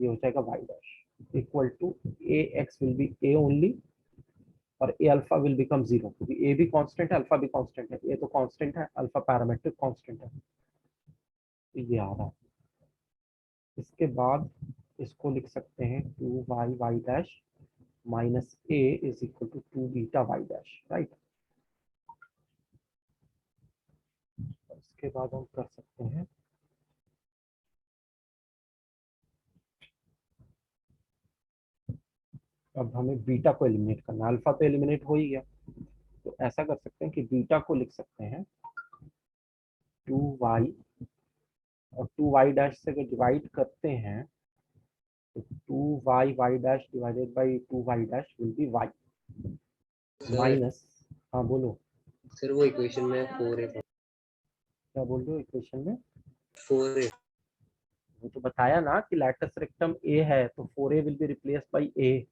ये हो जाएगा y dash equal to a x will be a only और ए अल्फा विल बिकम 0, क्योंकि ए भी कांस्टेंट है अल्फा भी कांस्टेंट है, ए तो कांस्टेंट है अल्फा पैरामीट्रिक कांस्टेंट है, तो ये आ रहा है। इसके बाद इसको लिख सकते हैं 2y y dash minus a is equal to 2 beta y dash, right. इसके बाद हम कर सकते हैं अब हमें बीटा को एलिमिनेट करना है, अल्फा तो एलिमिनेट हो ही गया, तो ऐसा कर सकते हैं कि बीटा को लिख सकते हैं 2y, और 2y डैश से अगर डिवाइड करते हैं तो 2y y dash divided by 2y dash will be y minus, हाँ बोलो सर वो इक्वेशन में 4a क्या बोल रहे हो इक्वेशन में? 4a वो तो बताया ना कि लैटस रेक्टम ए है तो 4a will be replaced by a।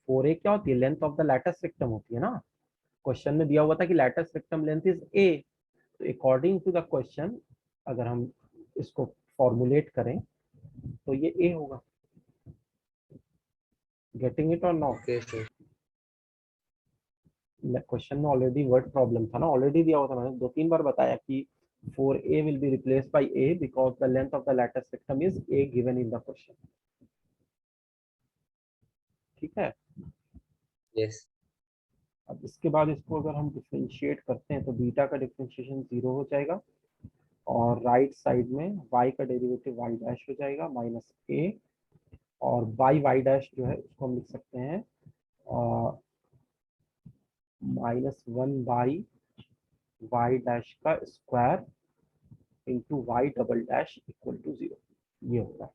4a क्या होती है? Length of the latus rectum होती है ना। क्वेश्चन में दिया हुआ था कि latus rectum length is a, तो अकॉर्डिंग टू द क्वेश्चन अगर हम इसको फॉर्मुलेट करें तो ये a होगा। गेटिंग इट और नॉट? Okay sir. क्वेश्चन में ऑलरेडी वर्ड प्रॉब्लम था ना, ऑलरेडी दिया हुआ था, मैंने 2-3 बार बताया कि 4a will be replaced by a because the length of the latus rectum is a given in the question. ठीक है। यस अब इसके बाद इसको अगर हम डिफरेंशिएट करते हैं तो बीटा का डिफरेंशिएशन 0 हो जाएगा और राइट साइड में y का डेरिवेटिव y डैश हो जाएगा माइनस a, और y डैश जो है उसको हम लिख सकते हैं -1 बाई y डैश का square into y double dash equal to 0, ये होगा।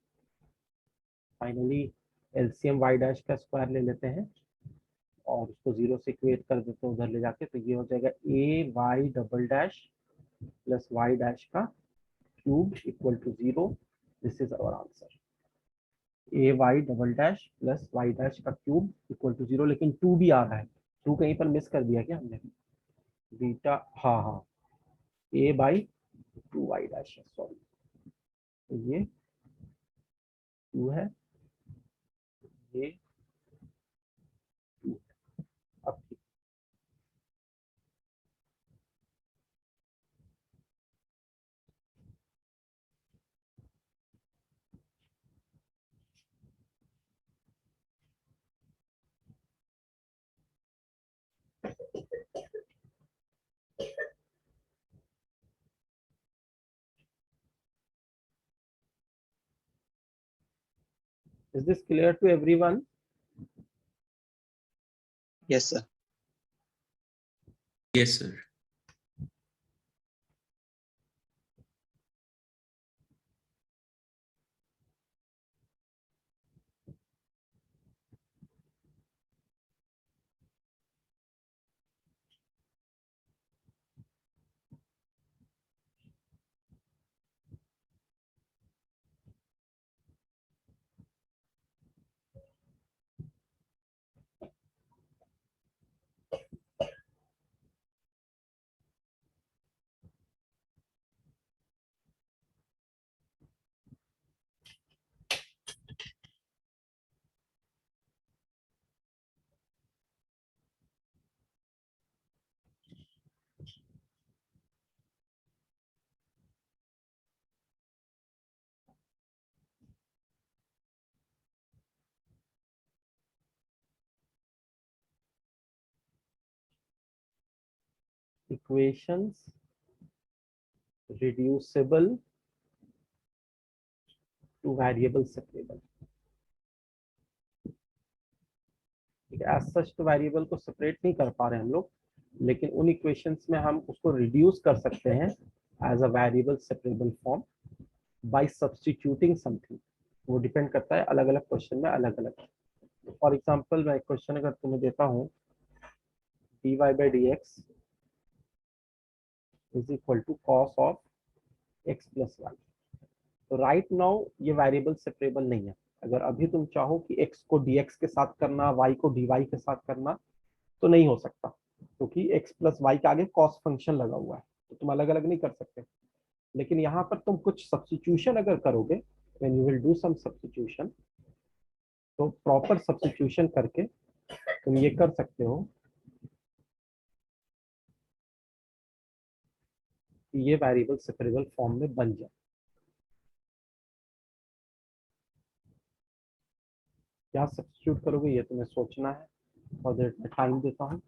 फाइनली एलसीएम वाई डैश का स्क्वायर ले लेते हैं और उसको 0 से इक्वेट कर देते हैं उधर ले जाके, तो ये हो जाएगा a y double dash plus y dash का cube equal to 0। This is our answer, a y double dash plus y dash का क्यूब इक्वल टू 0, लेकिन 2 भी आ रहा है, 2 कहीं पर मिस कर दिया क्या हमने? बीटा, हाँ हाँ, ए बाई 2 वाई डैश है, सॉरी, तो ये 2 है, ये 2। अब is this clear to everyone? Yes, sir. Yes, sir. Equations reducible two variable separable. ठीक है, एज सच तो वेरिएबल को सेपरेट नहीं कर पा रहे हम लोग, लेकिन उन इक्वेशंस में हम उसको रिड्यूस कर सकते हैं as a variable separable form by substituting something. वो डिपेंड करता है अलग अलग क्वेश्चन में अलग अलग। फॉर एग्जांपल मैं क्वेश्चन अगर तुम्हें देता हूँ dy by dx is equal to cos of x plus y, तो राइट नाउ ये वेरिएबल सेपरेबल नहीं है। अगर अभी तुम चाहो कि x को dx के साथ करना, y को dy के साथ करना, तो नहीं हो सकता, क्योंकि x प्लस वाई के आगे कॉस फंक्शन लगा हुआ है, तो तुम अलग अलग नहीं कर सकते। लेकिन यहाँ पर तुम कुछ सब्स्टिट्यूशन अगर करोगे, when you will do some substitution, तो प्रॉपर सब्स्टिट्यूशन करके तुम ये कर सकते हो कि ये वेरिएबल सेपरेबल फॉर्म में बन जाए। क्या सब्स्टिट्यूट करोगे ये तुम्हें सोचना है, और देर में टाइम देता हूँ।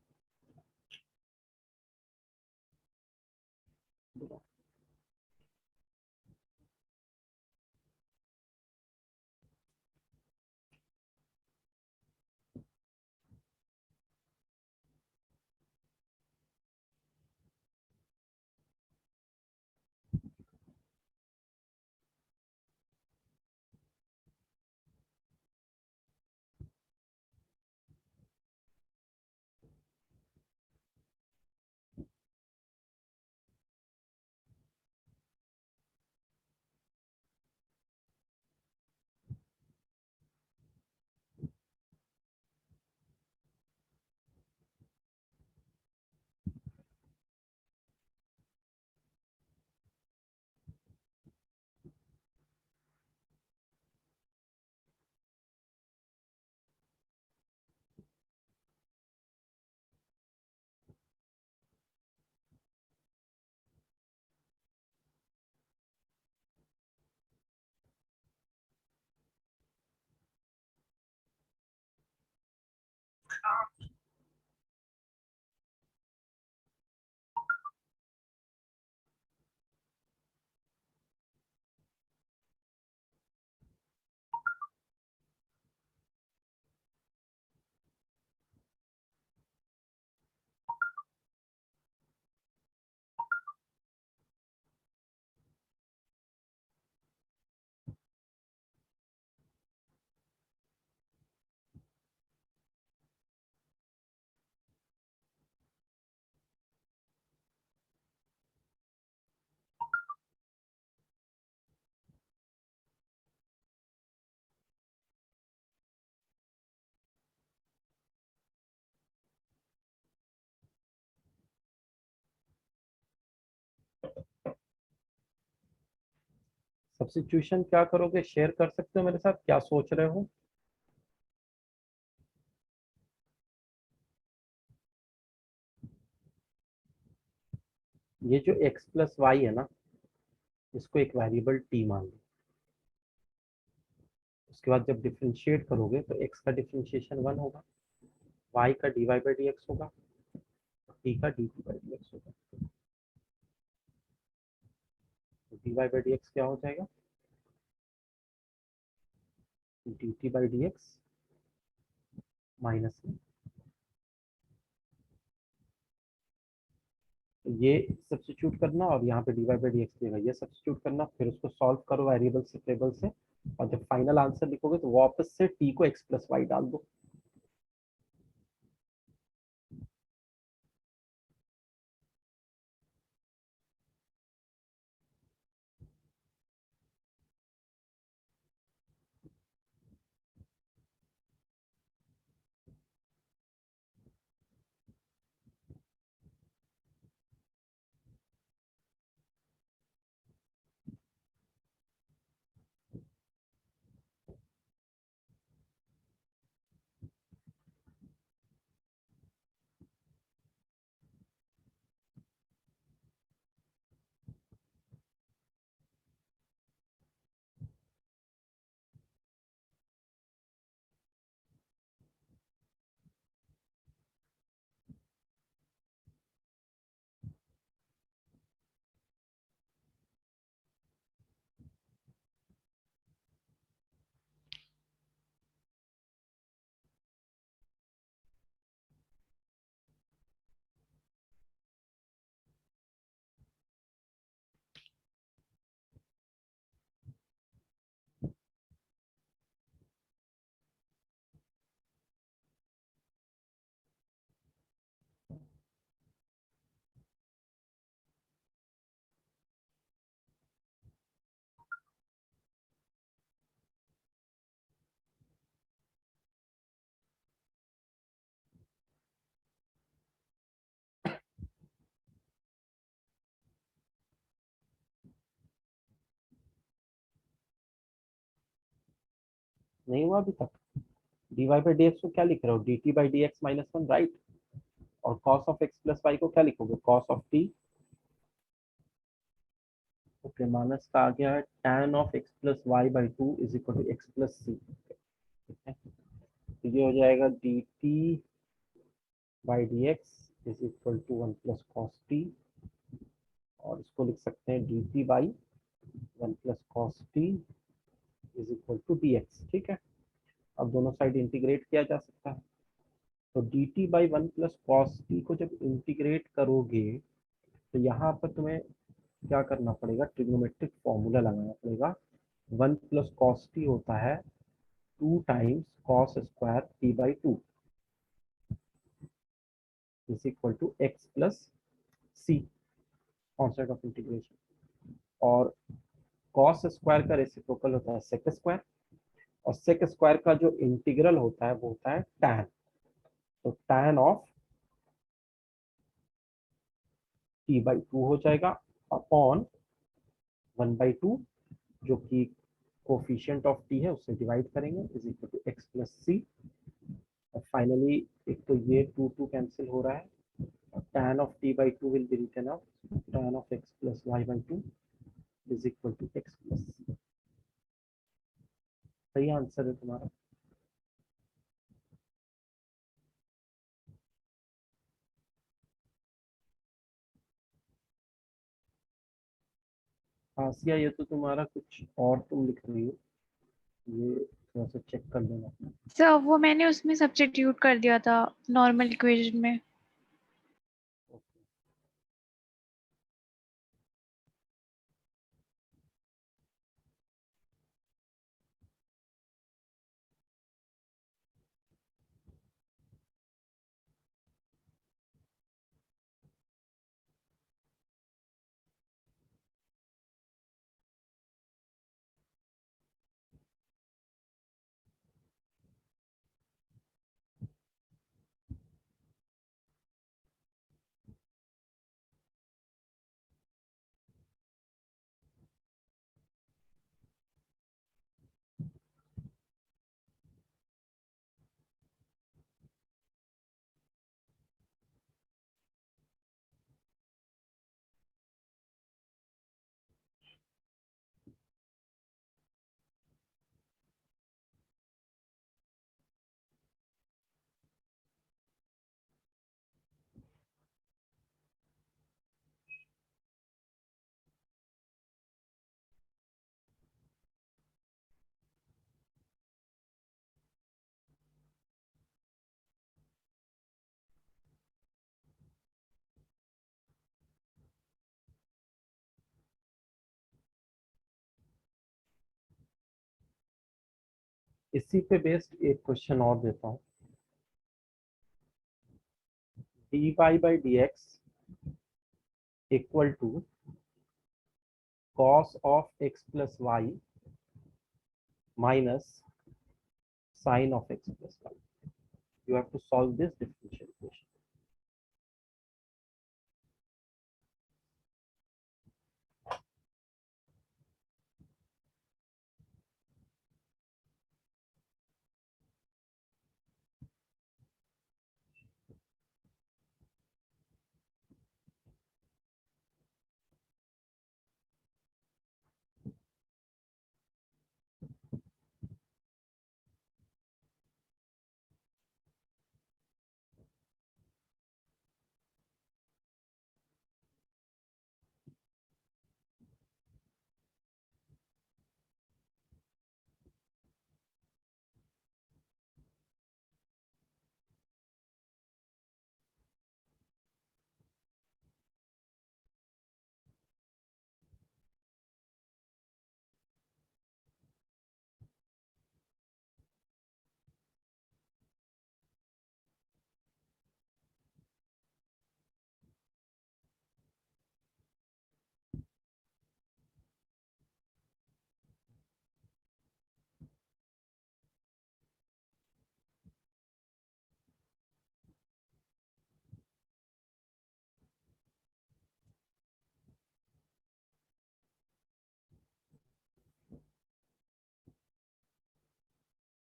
सब्स्टिट्यूशन क्या करोगे, शेयर कर सकते हो मेरे साथ, क्या सोच रहे हो? ये जो x प्लस वाई है ना, इसको एक वेरिएबल t मान लो। उसके बाद जब डिफरेंशिएट करोगे तो x का डिफरेंशिएशन 1 होगा, y का dy बाई डी एक्स होगा, t का dt बाई डी एक्स होगा। तो dy बाई डी एक्स क्या हो जाएगा, dt by D x minus में, तो ये सब्स्टिट्यूट करना और यहाँ पे dy बाई डी एक्स देगा, ये सब्स्टिट्यूट करना, फिर उसको सॉल्व करो वेरिएबल सेपरेबल से, और जब फाइनल आंसर लिखोगे तो वापस से t को x प्लस वाई डाल दो। नहीं हुआ अभी तक? dy बाई डी एक्स को क्या लिख रहे हो, dt by D x minus one, right? और cos of x plus y को क्या लिखोगे, cos of t। Okay, minus का आ गया है tan of x plus y by two is equal to x plus c. ठीक है, तो ये हो जाएगा dt by D x is equal to one plus cos t, और इसको लिख सकते हैं dt by one plus cos t is equal to d x. ठीक है, अब दोनों साइड इंटीग्रेट किया जा सकता है। तो dt by one plus cos T को जब इंटीग्रेट करोगे तो यहाँ पर तुम्हें क्या करना पड़ेगा, ट्रिग्नोमेट्रिक फॉर्मूला लगाना पड़ेगा। वन प्लस कॉस टी होता है two times cos square t by two is equal to x plus c, concept of integration. और कॉस स्क्वायर का रेसिप्रोकल होता है सेक स्क्वायर, और सेक स्क्वायर का जो इंटीग्रल होता है वो होता है टैन। तो tan of t by to हो जाएगा अपॉन वन बाई टू, जो कि कोफिशिएंट ऑफ टी है उससे डिवाइड करेंगे, is equal to x plus c. और फाइनली एक तो ये टू टू कैंसिल हो रहा है, tan of t by 2 will be written out tan of x plus y by 2 is equal to x plus c। सही answer है तुम्हारा। आसिया, ये तो तुम्हारा कुछ और तुम लिख रही हो, ये थोड़ा सा चेक कर लेना। सर वो मैंने उसमें सब्स्टिट्यूट कर दिया था नॉर्मल इक्वेशन में। इसी पे बेस्ड एक क्वेश्चन और देता हूँ। dy by dx equal to cos of x plus y minus sin of x plus y। You have to solve this differential equation।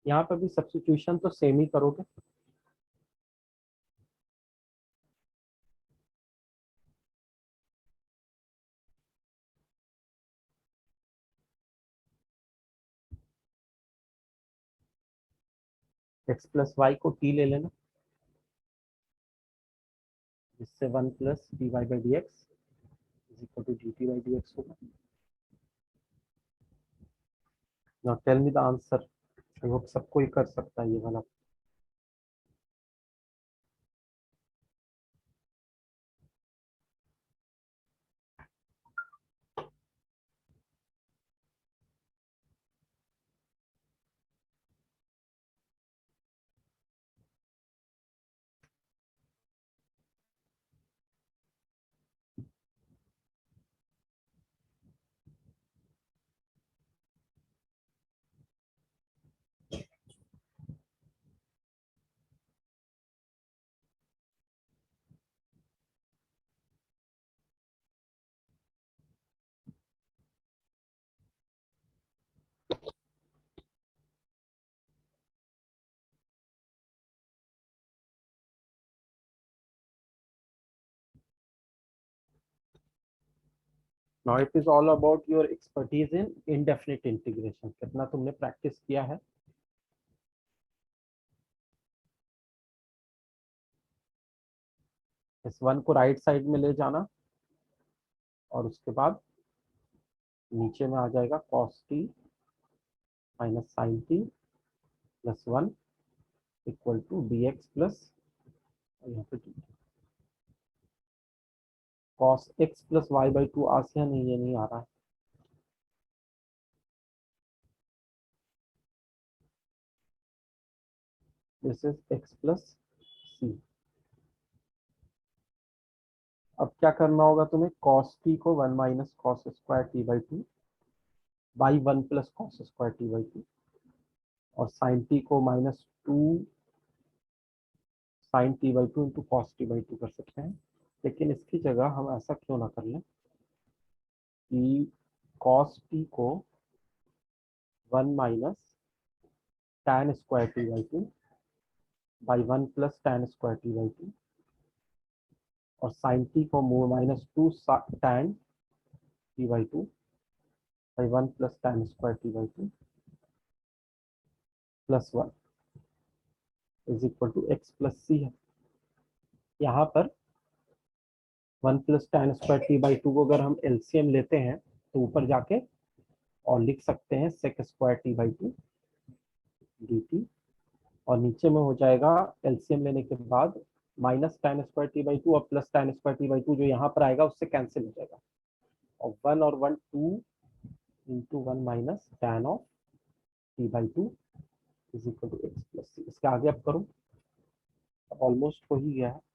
यहाँ पर भी सब्स्टिट्यूशन तो सेम ही करोगे। एक्स प्लस वाई को टी ले लेना, जिससे 1 plus d Y by D x is equal to d t by D x होगा। Now tell me the answer. I hope सबको ही कर सकता है ये वाला। Now it is all about your expertise in indefinite integration. कितना तुमने प्रैक्टिस किया है। इस वन को राइट साइड में ले जाना और उसके बाद नीचे में आ जाएगा cos t minus sine t plus 1 equal to d x plus यहाँ पे cos x plus y by two आ से नहीं, ये नहीं आ रहा है। This is x plus c. अब क्या करना होगा तुम्हें, cos t को 1 minus cos square t by two by 1 plus cos square t by two और साइन टी को minus 2 sine t by two into cos T by to कर सकते हैं। लेकिन इसकी जगह हम ऐसा क्यों ना कर लें कि cos t को 1 minus tan square t by two by 1 plus tan square t by two और साइन टी को minus 2 tan t by two by 1 plus tan square t by two plus 1 is equal to x plus c है। यहाँ पर 1 plus tan square t by two को अगर हम LCM लेते हैं तो ऊपर जाके और लिख सकते हैं sec square t by two d t और नीचे में हो जाएगा एलसीएम लेने के बाद minus tan square t by two और plus tan square t by two जो यहाँ पर आएगा उससे कैंसिल हो जाएगा और 1 और 1 2 into 1 minus tan of t by two is equal to x plus c. इसके आगे अब करूँ, ऑलमोस्ट हो ही गया है।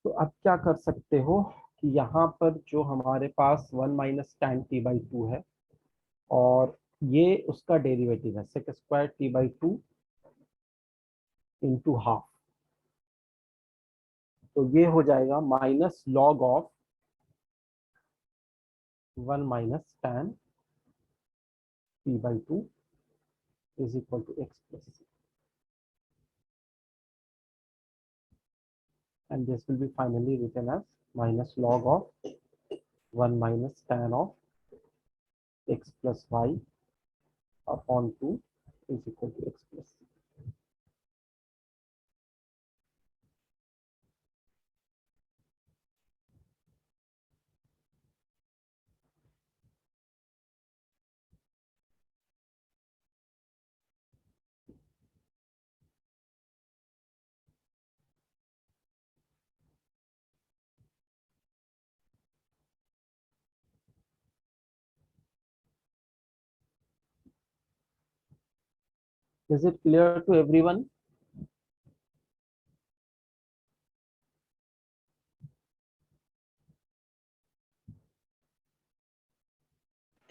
तो अब क्या कर सकते हो कि यहाँ पर जो हमारे पास 1 minus tan t by two है और ये उसका डेरिवेटिव है sec square t by two into half, तो ये हो जाएगा minus log of 1 minus tan t by 2 is equal to x plus c. And this will be finally written as minus log of 1 minus tan of x plus y upon 2 is equal to x plus c. Is it clear to everyone?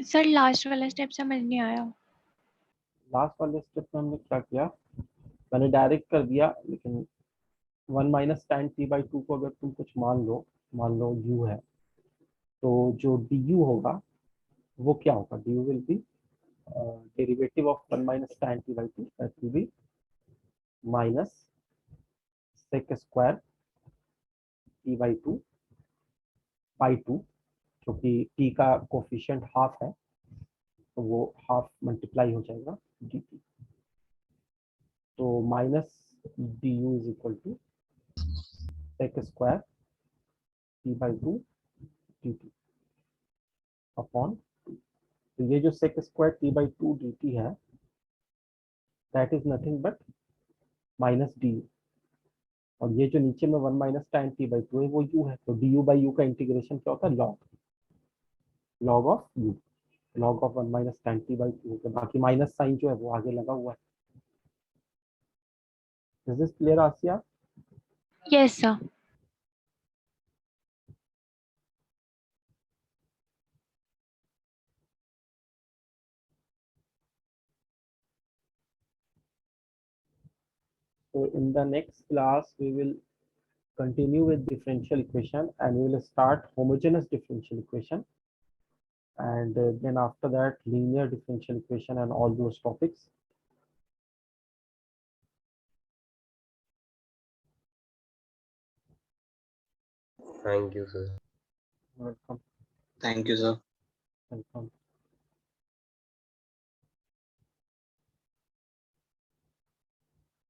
Sir last वाला step समझ नहीं आया. Last वाले step में हमने क्या किया, मैंने डायरेक्ट कर दिया, लेकिन 1 माइनस tan t by 2 को अगर तुम कुछ मान लो u है, तो जो du होगा वो क्या होगा, du will be derivative of 1 minus tan t by 2, that will B minus sec square t by 2 by 2, जो कि t का कोफिशिएंट हाफ है, तो वो हाफ मल्टीप्लाई हो जाएगा dt. तो minus du is equal to sec square t by 2 dt upon, तो ये जो sec square t by 2 dt है, that is nothing but minus du, और ये जो नीचे में 1 माइनस tan t by 2 है वो u है, तो du by u का इंटीग्रेशन क्या होता है, log of u, log of 1 minus tan t by 2, तो बाकी माइनस साइन जो है वो आगे लगा हुआ है. Is this clear Asiya? Yes sir. So in the next class we will continue with differential equation, and we will start homogeneous differential equation, and then after that linear differential equation and all those topics. Thank you, sir. Welcome. Thank you, sir. Welcome.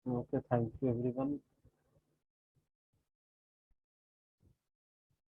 Okay, thank you everyone.